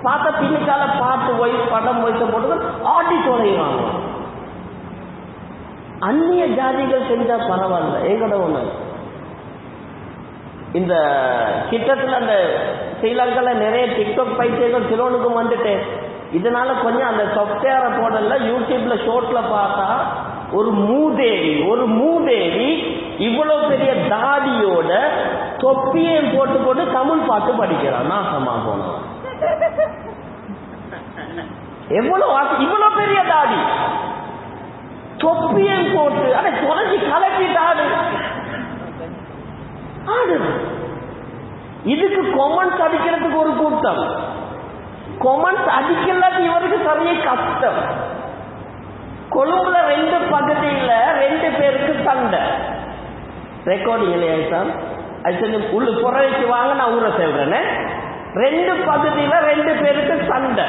பார்த்தா பின்னிக்கால பாட்டு வயசு படம் வயசை போட்டு ஆடி தொலைவாங்க. அந்நிய ஜாதிகள் செஞ்சா பரவாயில்ல, எங்கட ஒண்ணு. இந்த கிட்டத்துல அந்த ஸ்ரீலங்கால நிறைய டிக்டாக் பைத்தியங்கள் சிலோனுக்கும் வந்துட்டு, இதனால கொஞ்சம் அந்த சாஃப்ட்வேரை போடல, யூடியூப்ல ஷோட்ல பார்த்தா ஒரு மூதேவி இவ்வளவு பெரிய தாடியோட தொப்பியையும் போட்டு தமிழ் பாட்டு படிக்கிறான். நாசமா போனவன். இவ்வளவு பெரிய தாடி தொப்பியையும் போட்டு அதை தொலைஞ்சி கலப்பிட்டு ஆடு. இதுக்கு கொமெண்ட்ஸ் அடிக்கிறதுக்கு ஒரு கூட்டம். கொமெண்ட்ஸ் அடிக்கல இவருக்கு சரிய கஷ்டம். கொழும்புல 2 பகுதியில் 2 பேருக்கு சண்டை. ரெக்கார்டிங் இல்லையா சார்? அது உள்ள புறவைக்கு வாங்க, நான் ஊரை சொல்றேன்னு. 2 பகுதியில் 2 பேருக்கு சண்டை.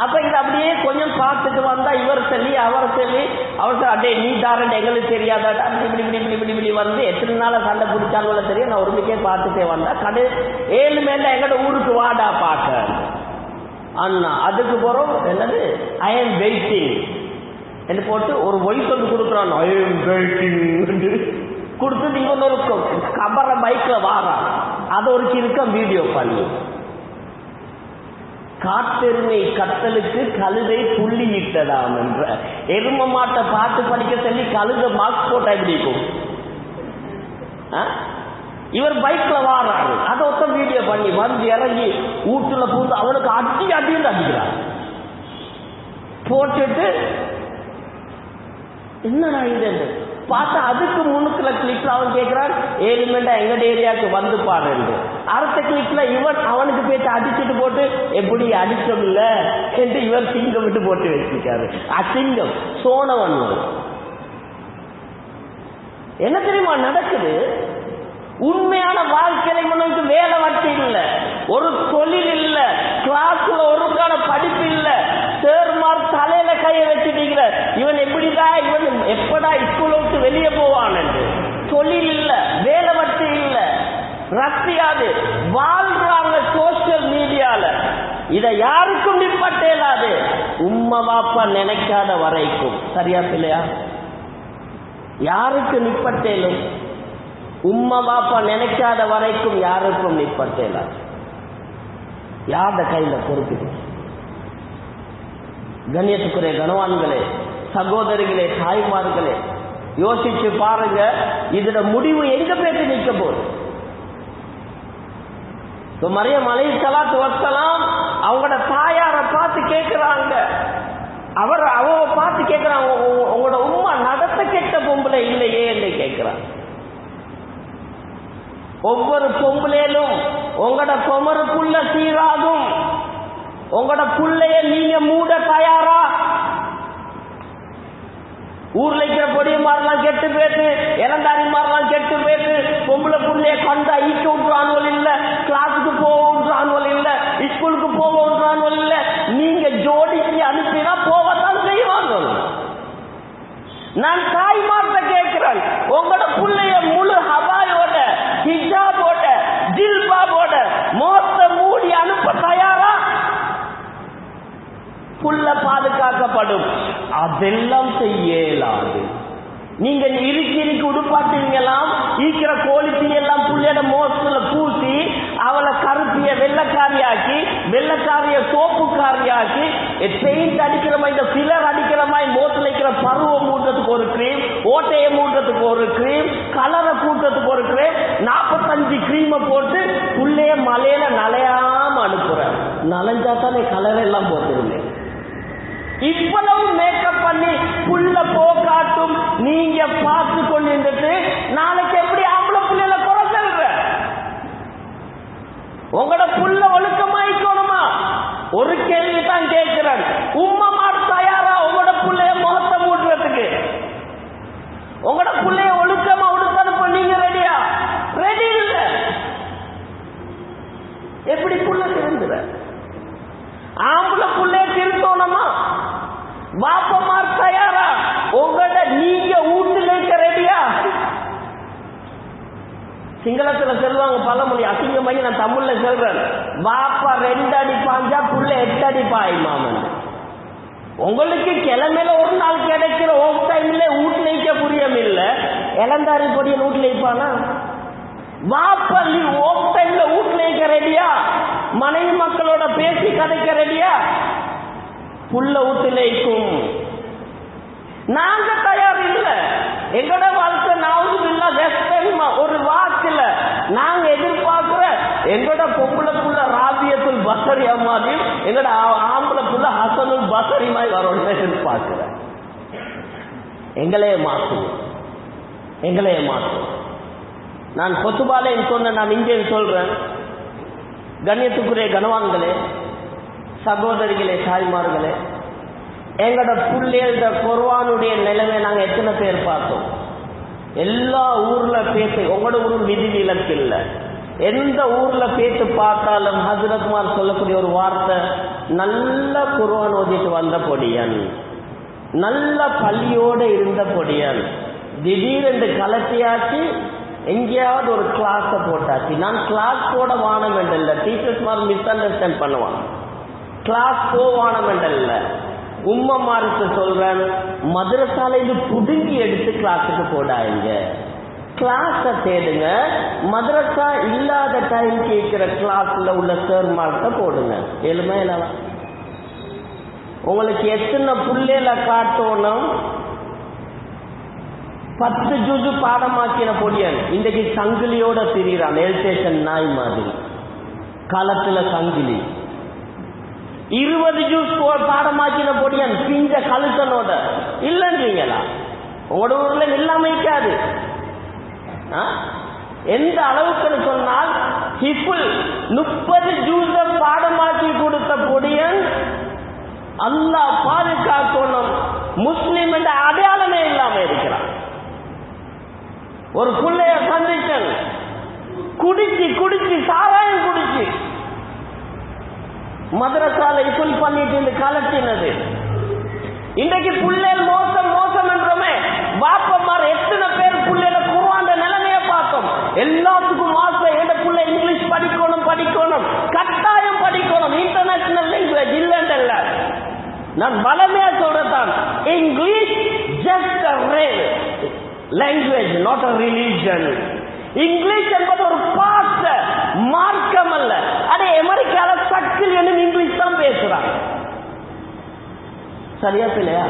அப்ப இது அப்படியே கொஞ்சம் பார்த்துட்டு வந்தா இவர் சொல்லி அவர் சொல்லி அவர் அடே நீ தாரன் எங்களுக்கு தெரியாதாடா இப்படி இப்படி இப்படி இப்படி இப்படி வந்து எத்தனை நாள் சண்டை பிடிச்சாங்களோ தெரியும். நான் ஒருமிக்கே பார்த்துட்டே வந்தா கடை 7 மேல எங்கட ஊருக்கு வாடா பார்க்க அண்ணா. அதுக்கு போறோம் என்னது ஐ எம் வெயிட்டிங் என்று போட்டு ஒரு வாய்ஸ் ஒன்று கொடுக்குறான். ஐ எம் வெயிட்டிங் கொடுத்துட்டு இவன் ஒரு கபர பைக்ல வாரான். அதை ஒரு கிருக்கம் வீடியோ பண்ணி காட்டெருமை கத்தலுக்கு கழுதை புள்ளியிட்டதாம் என்ற எரும மாட்டை பாட்டு படிக்க சொல்லி கழுத மாஸ்க் போட்டா எப்படி இருக்கும்? இவர் பைக்ல வாராரு. அதை ஒத்த வீடியோ பண்ணி வந்து இறங்கி வீட்டுல பூந்து அவனுக்கு அடின்னு அடிக்கிறார். போட்டுட்டு என்னடா இது பார்த்தா அதுக்கு முன்னுக்குள்ள கிளிப்ல அவன் கேட்கிறான் 7 மினிட்டா எங்கட ஏரியாவுக்கு வந்து பாரு. அடுத்த கிளிப்ல இவன் அவனுக்கு போயிட்டு அடிச்சுட்டு போட்டு எப்படி அடிச்சோம் இல்ல என்று இவர் சிங்கம் விட்டு போட்டு வச்சிருக்காரு. அசிங்கம் சோனவன். என்ன தெரியுமா நடக்குது? உண்மையான வாழ்க்கையில இவனுக்கு வேலை வட்டி இல்லை, ஒரு தொழில் இல்லை, கிளாஸ்ல ஒருக்கான படிப்பு இல்லை, சேர்மார் தலையில கையை வச்சுட்டீங்க. இவன் எப்படிதான் இவன் எப்படா ஸ்கூல விட்டு வெளியே போவான் என்று. தொழில் இல்ல, வேலை வட்டி இல்ல, ரத்தியாது வாழ்றாங்க சோசியல் மீடியால. இதை யாருக்கும் நிப்பட்டேலாது, உம்மா பாப்பா நினைக்காத வரைக்கும். சரியா இல்லையா? யாருக்கு நிப்பட்டேலும் உம்மா பாப்பா நினைக்காத வரைக்கும் யாருக்கும் நிப்பட்டேல. யார்ட கையில பொறுப்பு? கண்ணியத்துக்குரிய கனவான்களே, சகோதரிகளே, தாய்மார்களே, யோசிச்சு பாருங்க, இதோட முடிவு எங்க போயிட்டு நிற்க போகுது? மரியம் அலைஹிஸ்ஸலாத்து வஸ்ஸலாம் அவங்களோட தாயார பார்த்து கேட்கிறாங்க, அவ பார்த்து கேட்கிறாங்க, உங்களோட உம்மா நடத்த கெட்ட பொம்பளை இல்லையே என்று கேட்கிறாங்க. ஒவ்வொரு பொம்பளையிலும் உங்களோட குமருக்குள்ள சீராகும். உங்களோட புள்ளைய நீங்க மூட தயாரா? ஊர்ல இருக்கிற பொடியமாரெல்லாம் கெட்டு போயிட்டு, இளந்தாரிமாரெல்லாம் கெட்டு போயிட்டு, பொம்பளை புள்ளைய கண்டா ஈக்க விட்டுறானுவல் இல்ல, கிளாஸுக்கு போவோன்றானுவல் இல்ல, ஸ்கூலுக்கு போவோன்றானுவல் இல்ல. நீங்க ஜோடிக்கு அனுப்பினா போவத்தான் செய்வாங்க. நான் தாய்மார்ட்ட கேட்கிறேன், உங்களோட புள்ளைய முழு ஹபாயோட, ஹிஜாபோட, ஜில்பாபோட மோத்த மூடி அனுப்ப தயாரா? புள்ள பாதுகாக்கப்படும். அதெல்லாம் செய்யலாது. நீங்க இறுக்கி உடுப்பாட்டீங்களாம், ஈக்கிற கோழித்தி எல்லாம் புள்ளையோட மோசத்துல பூசி அவளை கருப்பிய வெள்ளக்காரியாக்கி, வெள்ளக்காரிய சோப்புக்காரியாக்கி, பெயிண்ட் அடிக்கிற மாதிரி, இந்த பிலர் அடிக்கிற மாதிரி மோத்துல இருக்கிற பருவம் மூட்டத்துக்கு ஒரு கிரீம், ஓட்டையை மூட்டத்துக்கு ஒரு கிரீம், கலரை கூட்டத்துக்கு ஒரு கிரீம், 45 கிரீமை போட்டு புள்ளைய மலையில நலையாம அனுப்புற. நலைஞ்சாத்தானே கலர் எல்லாம் போட்டுருந்தேன். இவ்வளவு மேக்கப் பண்ணி புள்ள போக்காட்டும் நீங்க பார்த்து கொண்டிருந்துட்டு நாளைக்கு எப்படி ஆம்பளை புள்ளையில குறை சொல்ற? உங்களோட புள்ள ஒழுக்கமாயிக்கணுமா? ஒரு கேள்வி தான் கேட்கிறேன். உம்மமார் தயாரா உங்களோட புள்ளைய முகத்தை மூட்டுறதுக்கு? உங்களோட புள்ளைய ஒழுக்கமா உடுத்தனுப்ப நீங்க ரெடியா? ரெடி இல்ல. எப்படி புள்ள திருந்துற? ஆம்பளை புள்ளைய திருத்தணுமா? பாப்பமார் தயாரா? உங்களோட நீங்க வீட்டுல இருக்க ரெடியா? சிங்களத்துல சொல்லுவாங்க பழமொழி, அசிங்கமாகி நான் தமிழ்ல சொல்றேன். பாப்பா 2 அடி பாஞ்சா புள்ள 8 அடி பாயுமாமன். உங்களுக்கு கிழமையில ஒரு நாள் கிடைக்கிற ஓஃப் டைம்ல வீட்டுல இருக்க புரியும் இல்ல, இளந்தாரி பொடிய வீட்டுல இருப்பானா? பாப்பா நீ ஓஃப் டைம்ல வீட்டுல இருக்க ரெடியா? மனைவி மக்களோட பேசி கதைக்க ரெடியா? புள்ள வீட்டுல இருக்கும். நாங்க தயார் இல்ல. எங்கட வாழ்க்கை நாவுதுல்ல வெஸ்டர்ன் ஒரு வாக்குல நாங்க எதிர்பார்க்கிற எங்கட பொம்பளை புள்ள ராபியத்துல் பசரி மாதிரி, எங்கட ஆம்பளை புள்ள ஹசனுல் பசரி மாதிரி வரணும்னு எதிர்பார்க்கிற. எங்களையே மாற்றும். நான் கொத்துபாலே சொன்ன, நான் இங்கே சொல்றேன். கண்ணியத்துக்குரிய கனவான்களே, சகோதரிகளே, தாய்மார்களே, எங்களோட புள்ளையோட குர்ஆனுடைய நிலைமை நாங்கள் எத்தனை பேர் பார்த்தோம்? எல்லா ஊர்ல பேசி, உங்களோட ஊர் விதி விலக்கு இல்லை, எந்த ஊர்ல பேசி பார்த்தாலும் ஹஜ்ரத்மார் சொல்லக்கூடிய ஒரு வார்த்தை, நல்ல குர்ஆன் ஓதிட்டு வந்த பொடியன், நல்ல பள்ளியோட இருந்த பொடியன், திடீரென்று கலத்தியாச்சு, எங்கேயாவது ஒரு கிளாஸ போட்டாச்சு. நான் கிளாஸ் போட வானம் என்றல்ல, டீச்சர்ஸ் மாதிரி மிஸ் அண்டர்ஸ்டாண்ட் பண்ணுவாங்க. கிளாஸ் போவானம் என்றல்ல, உம்மமாருக்கு சொல்றேன், மதரசால இது புடுங்கி எடுத்து கிளாஸுக்கு போடாங்க. கிளாஸ தேடுங்க. மதரசா இல்லாத டைம் கேட்கிற கிளாஸ்ல உள்ள சேர்மார்க்க போடுங்க. எலுமே இல்லவா? உங்களுக்கு எத்தனை புள்ளையில காட்டணும்? 10 ஜுஜு பாடமாக்கின பொடியன் இன்றைக்கு சங்கிலியோட திரிகிறான். எல் ஸ்டேஷன் நாய் மாதிரி காலத்துல சங்கிலி. 20 ஜூஸ் பாடமாக்கின பொடியன் பிஞ்ச கழுத்தனோட இல்லைன்றீங்களா? உங்களோட ஊர்ல இல்லாமைக்காது. எந்த அளவுக்கு சொன்னால், 30 ஜூஸ பாடமாக்கி கொடுத்த பொடியன் அல்லாஹ் பாதுகாக்கணும், முஸ்லிம் என்ற அடையாளமே இல்லாம இருக்கிறான். ஒரு புள்ளைய சந்திச்சன், குடிச்சு சாராயம் குடிச்சு மதரசால இப்படி பண்ணிட்டு கலட்டினது. இன்றைக்கு புள்ளைகள் மோசம் என்றோமே, பாப்பமார் எத்தனை பேர் புள்ளையில குர்ஆன் நிலைமைய பார்த்தோம். எல்லாத்துக்கும் ஆசை, எந்த புள்ளை இங்கிலீஷ் படிக்கணும், கட்டாயம் படிக்கணும், இன்டர்நேஷனல் லாங்குவேஜ் இல்லைன்றல்ல. நான் வளமையா சொல்றதான், English just a language, not a religion. English என்பது ஒரு பாச மார்க்கம் அல்ல. அடே அமெரிக்கால சக்கில் என்னும் இங்கிலீஷ் தான் பேசுறாங்க. சரியா இல்லையா?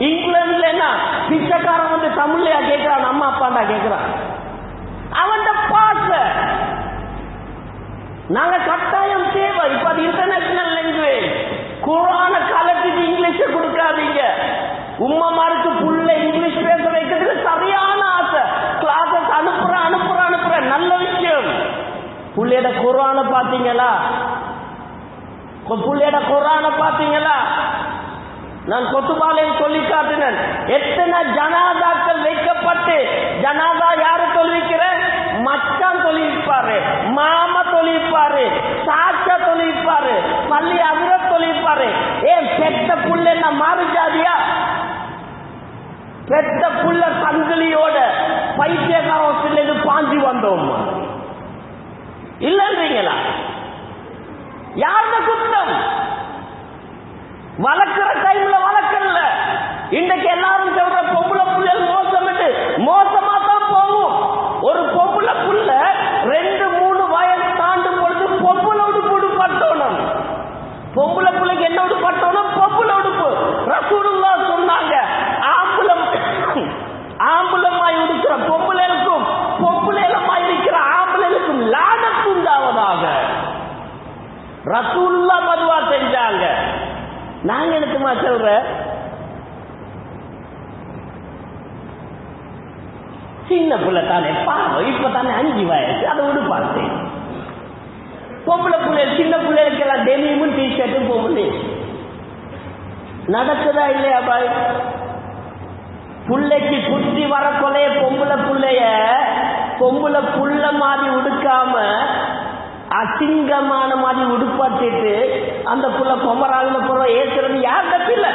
இங்கிலாந்துல என்ன பிச்சைக்காரன் வந்து தமிழ்லையா கேட்கிறான், அம்மா அப்பாண்டா கேட்கிறான். அவன் பாச நாங்க கட்டாயம் தேவை. இப்ப அது இன்டர்நேஷனல் லாங்குவேஜ். குர்ஆனை கலட்டிட்டு இங்கிலீஷை கொடுக்காதீங்க. உம்மமாருக்கு புள்ள இங்கிலீஷ் பேச வைக்கிறதுக்கு சரியான ஆசை. கிளாஸஸ் அனுப்புற நல்ல விஷயம். புள்ளையோட குர்ஆனை பாத்தீங்களா? புள்ளையோட குர்ஆனை பாத்தீங்களா? நான் கொத்துபாலையும் சொல்லி காட்டினேன். எத்தனை ஜனாதாக்கள் வைக்கப்பட்டு, ஜனாதா யாரு தொழுவிக்கிற? மச்சான் தொழிப்பாரு, மாமா தொழிப்பாரு, சாச்சா தொழிப்பாரு, பள்ளி அதிர தொழிப்பாரு. ஏன் பெத்த புள்ள என்ன மாறு ஜாதியா? பெத்த புள்ள சங்கிலியோட பைத்தியக்காரத்திலிருந்து பாஞ்சி வந்தோம் இல்லைன்றீங்களா? யாருந்த குத்தம்? வளர்க்கிற டைம்ல வளர்க்கல. இன்றைக்கு எல்லாரும் சொல்ற பொம்பளை புள்ளல் மோசம், மோசமா தான் போகும். ஒரு பொம்பளை புள்ள 2-3 வயசு தாண்டும் பொழுது பொம்பளை உடுப்பு உடுப்பட்டோணும். பொம்பளை புள்ளைக்கு என்ன உடுப்பட்டோணும்? பொம்பளை உடுப்பு. ரசூலுல்லாஹ் சொன்னாங்க, ஆம்பளமாய் இருக்கிற பொம்பளைக்கும் பொம்பளைமாய் இருக்கிற ஆம்பளைக்கும் லானத் உண்டாவதாக ரசூலுல்லாஹ் மதுவா செஞ்சாங்க. நாங்க எனக்குமா சொல்ற சின்ன புள்ள தானே, பாவம் இப்பதானே 5 வயசு, அதை உடுப்பாட்டு. பொம்பளை பிள்ளை சின்ன பிள்ளைகளுக்கு எல்லாம் டெனிமும் டிஷர்ட்டும் பொம்பளை நடக்குதா இல்லையா பாய்? புள்ளைக்கு புத்தி வர கொலைய பொம்பளை புள்ள மாதிரி உடுக்காம அசிங்கமான மாதிரி உடுப்பாட்டிட்டு அந்த புள்ள கொமராங்க போற ஏசுறது யார் தப்பில்லை.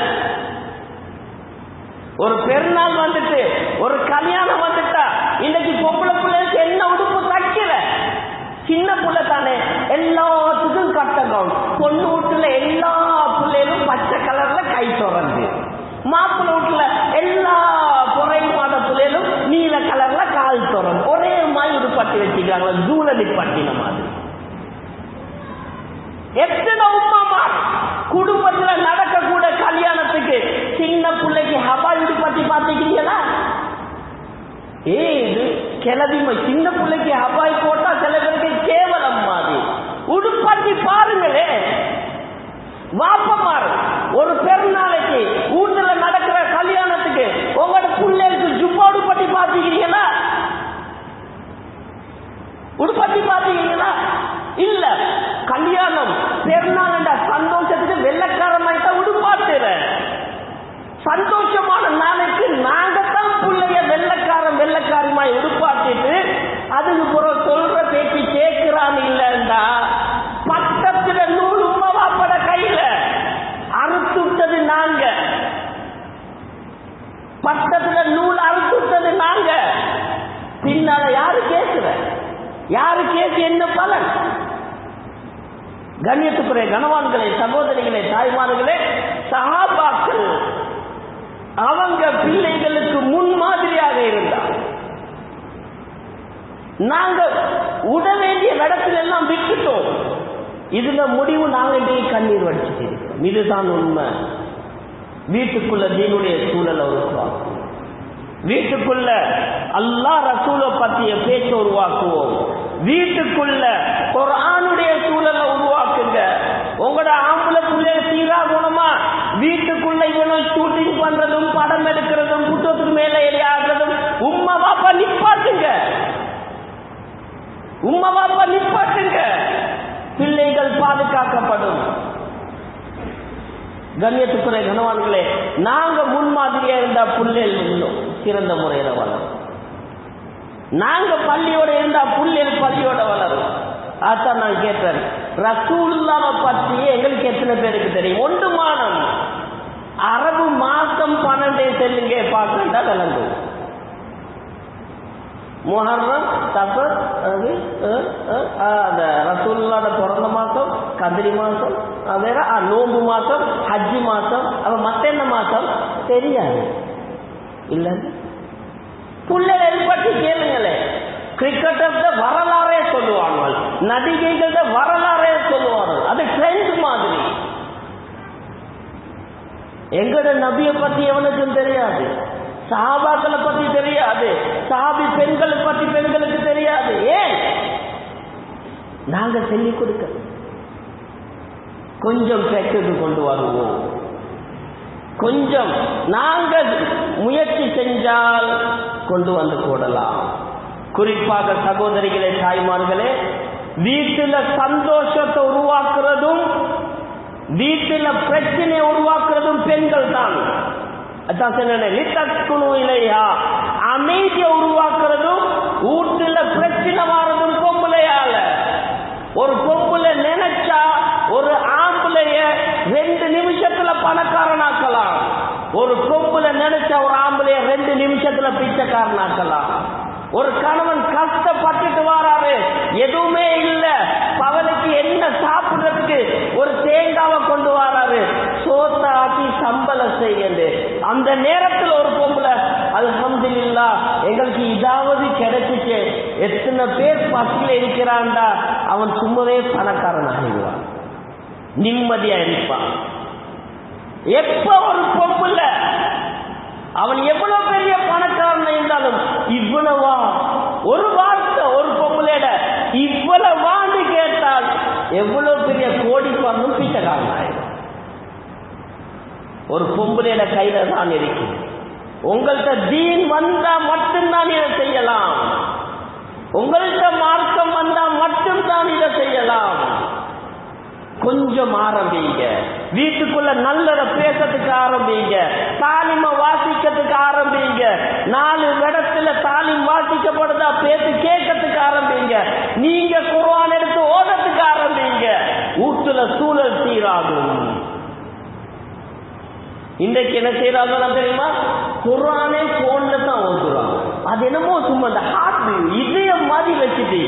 ஒரு பெருநாள் வந்துட்டு, ஒரு கல்யாணம் வந்துட்டா, இன்னைக்கு பொம்பளை பிள்ளைக்கு என்ன உடுப்பு தைக்கல? சின்ன புள்ள தானே, எல்லாத்துக்கும் கட்டகம். பொண்ணு வீட்டுல எல்லா பிள்ளைகளும் பச்சை கலர்ல கை தொடர்ந்து, மாப்பிள்ளை வீட்டுல எல்லா புறையுமான பிள்ளைகளும் நீல கலர்ல கால் தொடர்ந்து, ஒரே மாதிரி உடுப்பாட்டி வச்சுக்கிறாங்க, ஜூலி பட்டின மாதிரி. எத்தனை உம்மாமா குடும்பத்துல நடக்கக்கூட கல்யாணத்துக்கு சின்ன பிள்ளைக்கு ஹபாய் உடுப்பாட்டி பாத்துக்கிறீங்களா? இது கிளவிமை. சின்ன பிள்ளைக்கு ஹபாய் போட்டா சில பேருக்கு கேவலம் மாதிரி. உடுப்பாட்டி பாருங்களே வாப்பமாறு. ஒரு பெருநாளைக்கு வீட்டுல நடக்கிற கல்யாணத்துக்கு உங்களோட பிள்ளைக்கு ஜுப்பா உடுப்பாட்டி பாத்துக்கிறீங்களா? உடுப்பாட்டி பாத்தீங்களா? இல்ல. கல்யாணம் பெருநாள் என்ற சந்தோஷத்துக்கு வெள்ளக்காரமாயிட்டா உடுப்பாட்டுற. சந்தோஷமான நாளைக்கு நாங்கத்தான் பிள்ளைய வெள்ளக்காரமாய் உடுப்பாட்டிட்டு அதுக்கு பிறகு சொல்ற பேச்சு கேட்கிறான் இல்லைண்டா பக்கத்துல நூல் உமாவாப்பட கையில அறுத்துட்டது நாங்க. பக்கத்துல நூல் அறுத்துட்டது நாங்க. பின்னால யாரு கேட்கிற? யாரு கேட்டு என்ன பலன்? கண்ணியத்துக்குரிய கனவான்களே, சகோதரிகளே, தாய்மார்களே, சஹாபாக்கள் அவங்க பிள்ளைகளுக்கு முன்மாதிரியாக இருந்தார். நாங்க உட வேண்டிய இடத்துல எல்லாம் விட்டுட்டோம். இதுல முடிவு நாங்க இன்றைக்கு கண்ணீர் வடிச்சுட்டு இருக்கோம். இதுதான் உண்மை. வீட்டுக்குள்ள தீனுடைய சூழலை உருவாக்குவோம். வீட்டுக்குள்ள அல்லாஹ் ரசூலை பற்றிய பேச்ச உருவாக்குவோம். வீட்டுக்குள்ள குர்ஆனுடைய சூழலை உருவாக்குங்க. உங்களோட ஆம்பளை பிள்ளை சீரா குணமா வீட்டுக்குள்ள இவனும் ஷூட்டிங் பண்றதும் படம் எடுக்கிறதும் புத்தகத்துக்கு மேல எரியாடுறதும் உம்மா பாப்பா நிப்பாட்டுங்க. உம்மா பாப்பா நிப்பாட்டுங்க. பிள்ளைகள் பாதுகாக்கப்படும். கண்ணியத்துக்குரிய கனவான்களே, நாங்க முன்மாதிரியா இருந்தா பிள்ளைகள் இன்னும் சிறந்த முறையில வளரும். நாங்க பள்ளியோட இருந்தா பிள்ளைகள் பள்ளியோட வளரும். அதான் நான் கேட்டேன், ரசூலுல்லாஹ் பற்றி எங்களுக்கு எத்தனை பேருக்கு தெரியும்? ஒன்று மாதம் அரபு மாசம் 12 செல்லுங்க பார்க்கண்டா விளங்கும். முஹர்ரம், சஃபர், அந்த ரசூலுல்லாஹ் பிறந்த மாசம், கதிரி மாசம், வேற நோம்பு மாசம், ஹஜ்ஜி மாசம், மத்த என்ன மாசம் தெரியாது. இல்ல பிள்ளைகள் பற்றி கேளுங்களே. கிரிக்கெட்டர்த வரலாறே சொல்லுவார்கள், நடிகைகள வரலாறே சொல்லுவார்கள். அது ட்ரெண்ட் மாதிரி. எங்கட நபியை பத்தி எவனுக்கும் தெரியாது, சஹாபாக்களை பத்தி தெரியாது, சஹாபி பெண்களை பத்தி பெண்களுக்கு தெரியாது. ஏன்? நாங்க சொல்லிக் கொடுக்க கொஞ்சம் பேக்குக்கு கொண்டு வருவோம். கொஞ்சம் நாங்கள் முயற்சி செஞ்சால் கொண்டு வந்து போடலாம். குறிப்பாக சகோதரிகளே, தாய்மார்களே, வீட்டில சந்தோஷத்தை உருவாக்குறதும் வீட்டில பிரச்சனையை உருவாக்குறதும் பெண்கள் தான். அதான் சொன்னேன், அமைதியை உருவாக்குறதும் வீட்டுல பிரச்சனை வாரதும் பொம்பளையால. ஒரு பொம்பளை நினைச்சா ஒரு ஆம்பளைய 2 நிமிஷத்துல பணக்காரனாக்கலாம். ஒரு பொம்பளை நினைச்சா ஒரு ஆம்பளைய 2 நிமிஷத்துல பிச்சைக்காரனாக்கலாம். ஒரு கணவன் கஷ்டப்பட்டுட்டு வராரு, எதுவுமே இல்ல, பவனுக்கு என்ன சாப்பிடுறதுக்கு ஒரு தேங்காவை கொண்டு வராரு, சோத்த ஆக்கி சம்பளம் செய்யுது. அந்த நேரத்தில் ஒரு பொம்பளை அல்ஹம்துலில்லாஹ் எங்களுக்கு இதாவது கிடைச்சிச்சு, எத்தனை பேர் பசியில இருக்கிறான்டா, அவன் சும்மாவே பணக்காரன் ஆகிடுவான், நிம்மதியா இருப்பான். எப்ப ஒரு பொம்பளை அவன் எவ்வளவு பெரிய பணக்காரன் இருந்தாலும் இவ்வளவா ஒரு வார்த்தை ஒரு பொம்பளையிட இவ்வளவான்னு கேட்டால் எவ்வளவு பெரிய கோடி பணம் பிச்சைக்காரன் ஆயிடும். ஒரு பொம்பளையிட கையில தான் இருக்கு. உங்கள்கிட்ட தீன் வந்தா மட்டும்தான் இதை செய்யலாம். உங்கள்கிட்ட மார்க்கம் வந்தா மட்டும்தான் இதை செய்யலாம். கொஞ்சம் ஆரம்பிங்க, வீட்டுக்குள்ள நல்லத பேசத்துக்கு ஆரம்பிங்க, தாலிம வாசிக்கிறதுக்கு ஆரம்பிங்க, 4 இடத்துல தாலிம் வாசிக்கப்படுதா பேசி கேட்கறதுக்கு ஆரம்பிங்க, நீங்க குர்ஆன் எடுத்து ஓதத்துக்கு ஆரம்பிங்க, வீட்டுல சூழல் சீராகும். இன்றைக்கு என்ன செய்யறாங்க தெரியுமா? குர்ஆனே போன்ல தான் ஓதுறாங்க. அது என்னமோ சும்மா இந்த ஹார்ட் இதயம் மாதிரி வச்சுட்டு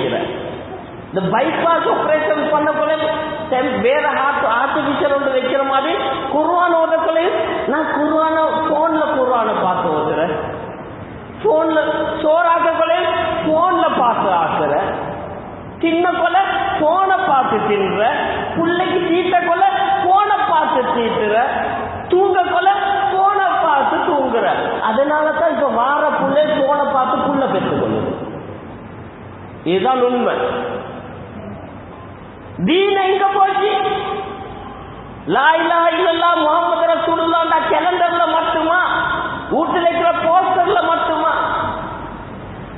இந்த பைபாஸ் ஆபரேஷன் பண்ண போல வேற ஆர்டிபிஷியல் ஒன்று வைக்கிற மாதிரி குர்ஆன் ஓதக்கொள்ளையும் நான் குர்ஆன போன்ல குர்ஆனை பார்த்து ஓதுறேன், போன்ல சோறாக்கொள்ளையும் போன்ல பார்த்து ஆக்குறேன், தின்ன கொள்ள போனை பார்த்து தின்ற, பிள்ளைக்கு தீட்ட கொள்ள போனை பார்த்து தீட்டுற, தூங்க கொள்ள போனை பார்த்து தூங்குற. அதனாலதான் இப்ப வார புள்ளை போனை பார்த்து புள்ள பெற்றுக் கொள்ளுது. இதுதான் உண்மை. தீன் எங்க போச்சு? லா இலாஹ இல்லல்லாஹ் முஹம்மது ரசூலுல்லாஹ் கேலண்டர்ல மட்டுமா, வீட்டுல இருக்கிற போஸ்டர்ல மட்டுமா?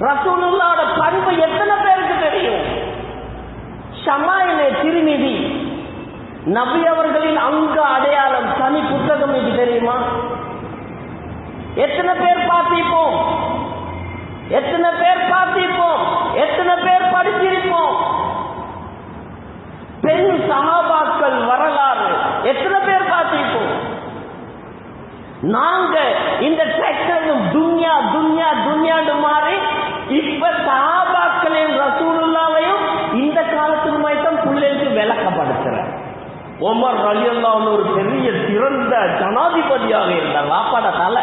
ரசூலுல்லாஹோட பண்பு எத்தனை பேருக்கு தெரியும்? ஷமாயிலே திருமிதி நபி அவர்களின் அங்க அடையாளம் தனி புத்தகம் இது தெரியுமா? எத்தனை பேர் பார்த்திருப்போம்? எத்தனை பேர் பார்த்திருப்போம்? எத்தனை பேர் படிச்சிருப்போம்? பெண் சஹாபாக்கள் வரலாறு எத்தனை பேர் பார்த்திருப்போம்? நாங்க இந்த டிராக்டரும் துன்யா துன்யா துன்யாண்டு மாறி இப்ப சஹாபாக்களையும் ரசூலுல்லாஹ்வையும் இந்த காலத்துக்கு மட்டும் பிள்ளைக்கு விளக்கப்படுத்துற. உமர் ரலியல்லாஹு அன்ஹு ஒரு பெரிய சிறந்த ஜனாதிபதியாக இருந்தார், வாப்பாட தலை.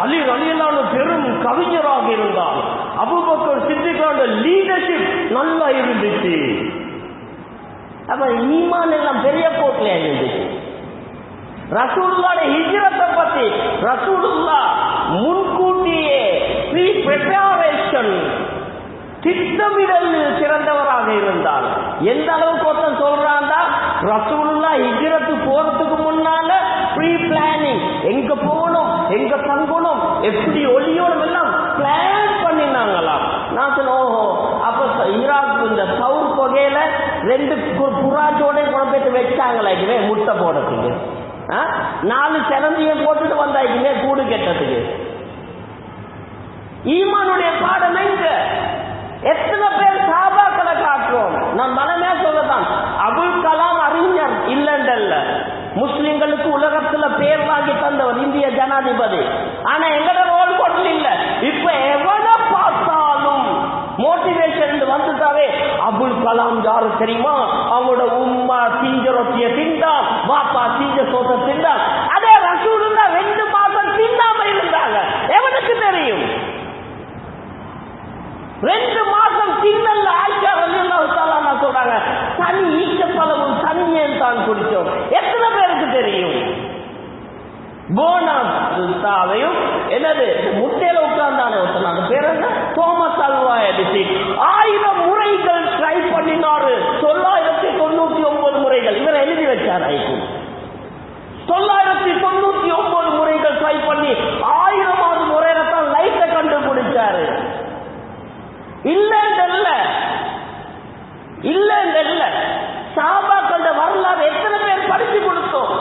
அலி ரலியல்லாஹு அன்ஹு பெரும் கவிஞராக இருந்தார். அபூபக்கர் சித்திகோட லீடர்ஷிப் நல்லா இருந்துச்சு. அப்ப ஈமான் எல்லாம் பெரிய போட்ல இருந்துச்சு. ரசூலுல்லாஹ்வுடைய ஹிஜ்ரத்தை பத்தி ரசூலுல்லாஹ் முன்கூட்டியே ப்ரீ பிரிபரேஷன் திட்டமிடல் சிறந்தவராக இருந்தார். எந்த அளவுக்கு ஒருத்தன் சொல்றான்டா, ரசூலுல்லாஹ் ஹிஜ்ரத்து போறதுக்கு முன்னால ப்ரீ பிளானிங், எங்க போகணும், எங்க தங்கணும், எப்படி ஒளியோடும் எல்லாம் பிளான் பண்ணினாங்களாம். நான் சொன்ன ஓஹோ, அப்ப ஈராக் இந்த சவுர் கொகையில 2 புறாச்சோட குழம்பு வச்சாங்களா இதுவே முட்டை போடுறதுக்கு, 4 சிலந்தியும் போட்டுட்டு வந்தாய்க்குமே கூடு கெட்டதுக்கு. ஈமானுடைய பாடம் எங்க? எத்தனை பேர் சாபாக்களை காட்டுறோம்? நான் மனமே சொல்லதான், அபுல் கலாம் அறிஞர் இல்லண்டல்ல, முஸ்லிம்களுக்கு உலகத்துல பேர் வாங்கி தந்தவர், இந்திய ஜனாதிபதி. ஆனா எங்கட ரோல் மாடல் இல்ல. இப்ப எவனை பார்த்தாலும் மோட்டிவேஷன் வந்துட்டாவே அபுல் கலாம் யாரு தெரியுமா? அவங்களோட உம்மா தீஞ்ச ரொட்டிய திண்டான், பாப்பா தீஞ்ச சோத்த திண்டான். அதே ரசூலுல்லாஹ் 2 மாசம் தின்னாம இருந்தாங்க. எவனுக்கு தெரியும்? 2 மாசம் சின்னல்ல ஆயிஷா ரலியல்லாஹு தஆலா சொல்றாங்க, தனி ஈச்சப்பழமும் தண்ணியும் தான் குடிச்சோம். எத்தனை பேருக்கு தெரியும்? போனாவையும் என்னது முட்டையில உட்கார்ந்தானே ஒருத்தன், பேர் என்ன, தோமஸ் அல்வா எடிசன் 1000 முறைகள் ட்ரை பண்ணினாரு. 999 முறைகள் இவர் எழுதி வச்சார். 999 முறைகள் ட்ரை பண்ணி 1000வது முறையில தான் லைட்டை கண்டுபிடிச்சாரு. இல்ல சஹாபாக்களோட வரலாறு எத்தனை பேர் படிச்சு கொடுத்தோம்?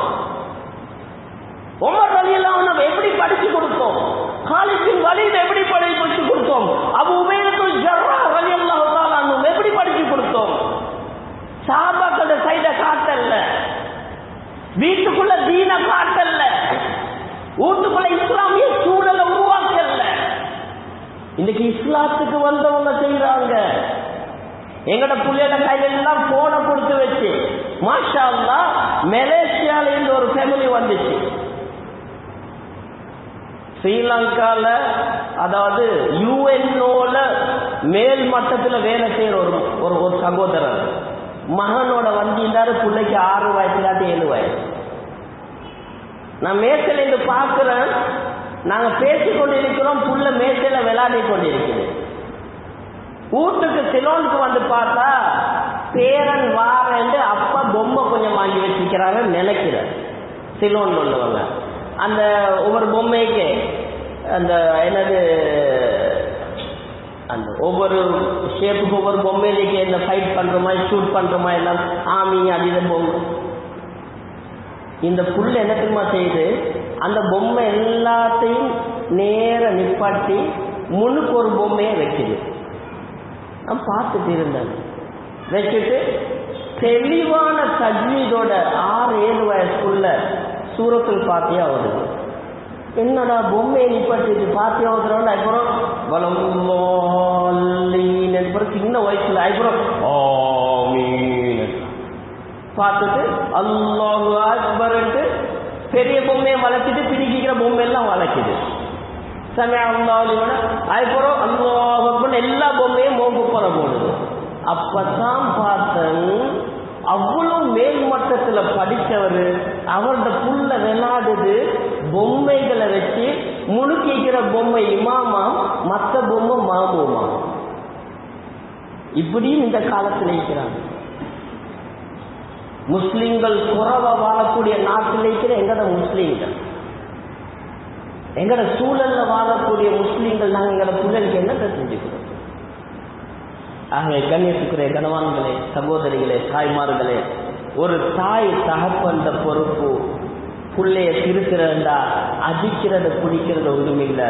உமர் ரலியல்லாஹு அன்ஹு எப்படி படிச்சு கொடுத்தோம்? காலித் பின் வலீத் எப்படி படிச்சு கொடுத்தோம்? அபூ உபைதத்துல் ஜர்ராஹ் ரலியல்லாஹு தஆலா அன்ஹு எப்படி படிச்சு கொடுத்தோம்? சஹாபாக்களோட சைட காட்டல்ல, வீட்டுக்குள்ள தீன காட்டல்ல, வீட்டுக்குள்ள இஸ்லாமிய சூழலை உருவாக்கல்ல. இன்னைக்கு இஸ்லாத்துக்கு வந்தவங்க செய்யறாங்க. எங்கட புள்ளையோட கையில எல்லாம் போனை கொடுத்து வச்சு, மாஷா அல்லாஹ், மலேசியால இருந்து ஒரு ஃபேமிலி வந்துச்சு. ஸ்ரீலங்கால, அதாவது யுஎன்ஓல மேல் மட்டத்தில் வேலை செய்யற ஒரு சகோதரர் மகனோட வந்திருந்தாரு. பிள்ளைக்கு 6 வயசு இல்லாட்டி 7 வயசு. நான் மேசையில இருந்து பார்க்கிறேன், நாங்க பேசிக்கொண்டிருக்கிறோம், புள்ள மேசையில விளையாடி கொண்டிருக்கிறது. வீட்டுக்கு சிலோனுக்கு வந்து பார்த்தா பேரன் வாரண்டு அப்பா பொம்மை கொஞ்சம் வாங்கி வச்சிருக்கிறாங்க நினைக்கிறேன். சிலோன் உள்ளவங்க அந்த ஒவ்வொரு பொம்மைக்கு அந்த என்னது அந்த ஒவ்வொரு ஷேப்புக்கு ஒவ்வொரு பொம்மையிலேக்கு என்ன ஃபைட் பண்ற மாதிரி ஷூட் பண்ற மாதிரி எல்லாம் ஆமி அதித பொம்மை. இந்த புல் என்ன தெரியுமா செய்யுது, அந்த பொம்மை எல்லாத்தையும் நேர நிப்பாட்டி முன்னுக்கு ஒரு பொம்மையை வைக்குது. நான் பார்த்துட்டு இருந்தேன். வச்சுட்டு தெளிவான தஜ்வீதோட 6-7 வயசுக்குள்ள சூரத்துல் ஃபாத்திஹா வருது. என்னடா பொம்மையை நிப்பாட்டிட்டு ஃபாத்திஹா ஓதுறோம்னு அப்புறம் வலல்லாலீன் அப்புறம் சின்ன வயசுல அப்புறம் ஆமீன் பார்த்துட்டு அல்லாஹு அக்பர்ட்டு பெரிய பொம்மையை வளர்த்துட்டு பிடிக்கிற பொம்மை எல்லாம் வளர்க்குது. சமய அல்லாஹ் அதுக்கப்புறம் அல்லாஹ் அக்பர் எல்லா பொம்மையும் மோப்பு போற போடுது. அப்பதான் பார்த்தேன், அவ்வளவு மேல்மட்டத்துல படித்தவர் அவரோட புல்ல விளையாடுது, பொம்மைகளை வச்சு முழுக்கிக்கிற பொம்மை இமாமா, மற்ற பொம்மை மாமூமா. இப்படியும் இந்த காலத்தில் இருக்கிறாங்க. முஸ்லிம்கள் குறைவா வாழக்கூடிய நாட்டில் இருக்கிற எங்கட முஸ்லிம்கள், எங்கட சூழல்ல வாழக்கூடிய முஸ்லிம்கள், நாங்கள் எங்கட பிள்ளைகளுக்கு என்னத்தை செஞ்சுக்கிறோம்? ஆகவே கண்ணியத்துக்குரிய கணவான்களே, சகோதரிகளே, தாய்மார்களே, ஒரு தாய் தகப்பன்ற பொறுப்பு புள்ளைய திருக்கிறதா அடிக்கிறத பிடிக்கிறது ஒன்றுமில்லை.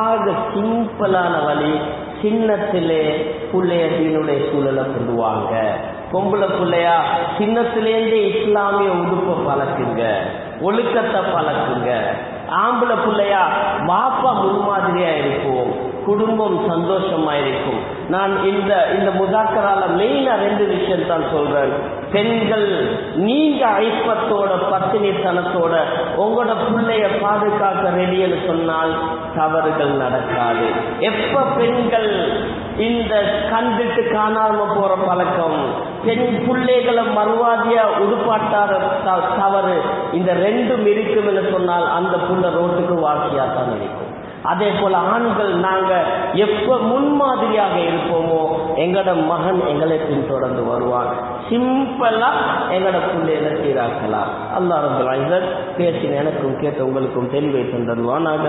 ஆக சிம்பிளான வழி, சின்னத்திலே புள்ளைய தீனுடைய சூழலை கொண்டுவாங்க. பொம்பளை பிள்ளையா சின்னத்திலேருந்தே இஸ்லாமிய உடுப்பை பழக்குங்க, ஒழுக்கத்தை பழக்குங்க. ஆம்பளை பிள்ளையா வாப்பா முன்மாதிரியா இருப்போம், குடும்பம் சந்தோஷமா இருக்கும். நான் இந்த முதாக்கரால மெயினா 2 விஷயம் தான் சொல்றேன். பெண்கள், நீங்க ஐப்பத்தோட பத்தினித்தனத்தோட உங்களோட பிள்ளைய பாதுகாக்க ரெடின்னு சொன்னால் தவறுகள் நடக்காது. எப்ப பெண்கள் இந்த கண்டுட்டு காணாம போற பழக்கம், பெண் பிள்ளைகளை மறுவாதியா உடுப்பாட்டாத தவறு, இந்த 2ம் இருக்குன்னு சொன்னால் அந்த புள்ள ரோட்டுக்கு வாசியா தான் இருக்கும். அதே போல ஆண்கள், நாங்க எப்ப முன்மாதிரியாக இருப்போமோ எங்கட மகன் எங்களை பின்தொடர்ந்து வருவான். சிம்பிளா எங்கட பிள்ளைகளை சீராக்கலாம். அல்லாஹ் ரப்பல் இஸ்ஸத் பேசின எனக்கும் கேட்ட உங்களுக்கும் தெளிவை தந்தருவானாக.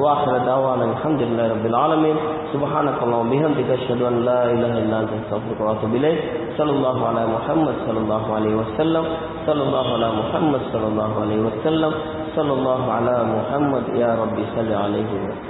வாஹிர தஅவானா அல்ஹம்துலில்லாஹி ரப்பில் ஆலமீன். சுப்ஹானக்கல்லாஹு பிஹம்திக அஷ்ஹது அன் லா இலாஹா இல்லா அன்த அஸ்தக்ஃபிருக வ அத்தூபு இலைக். ஸல்லல்லாஹு அலா முஹம்மத் ஸல்லல்லாஹு அலைஹி வஸல்லம். ஸல்லல்லாஹு அலா முஹம்மத் ஸல்லல்லாஹு அலைஹி வஸல்லம். ஸல்லல்லாஹு அலா முஹம்மத் யா ரப்பி ஸல்லி அலைஹி வஸல்லம்.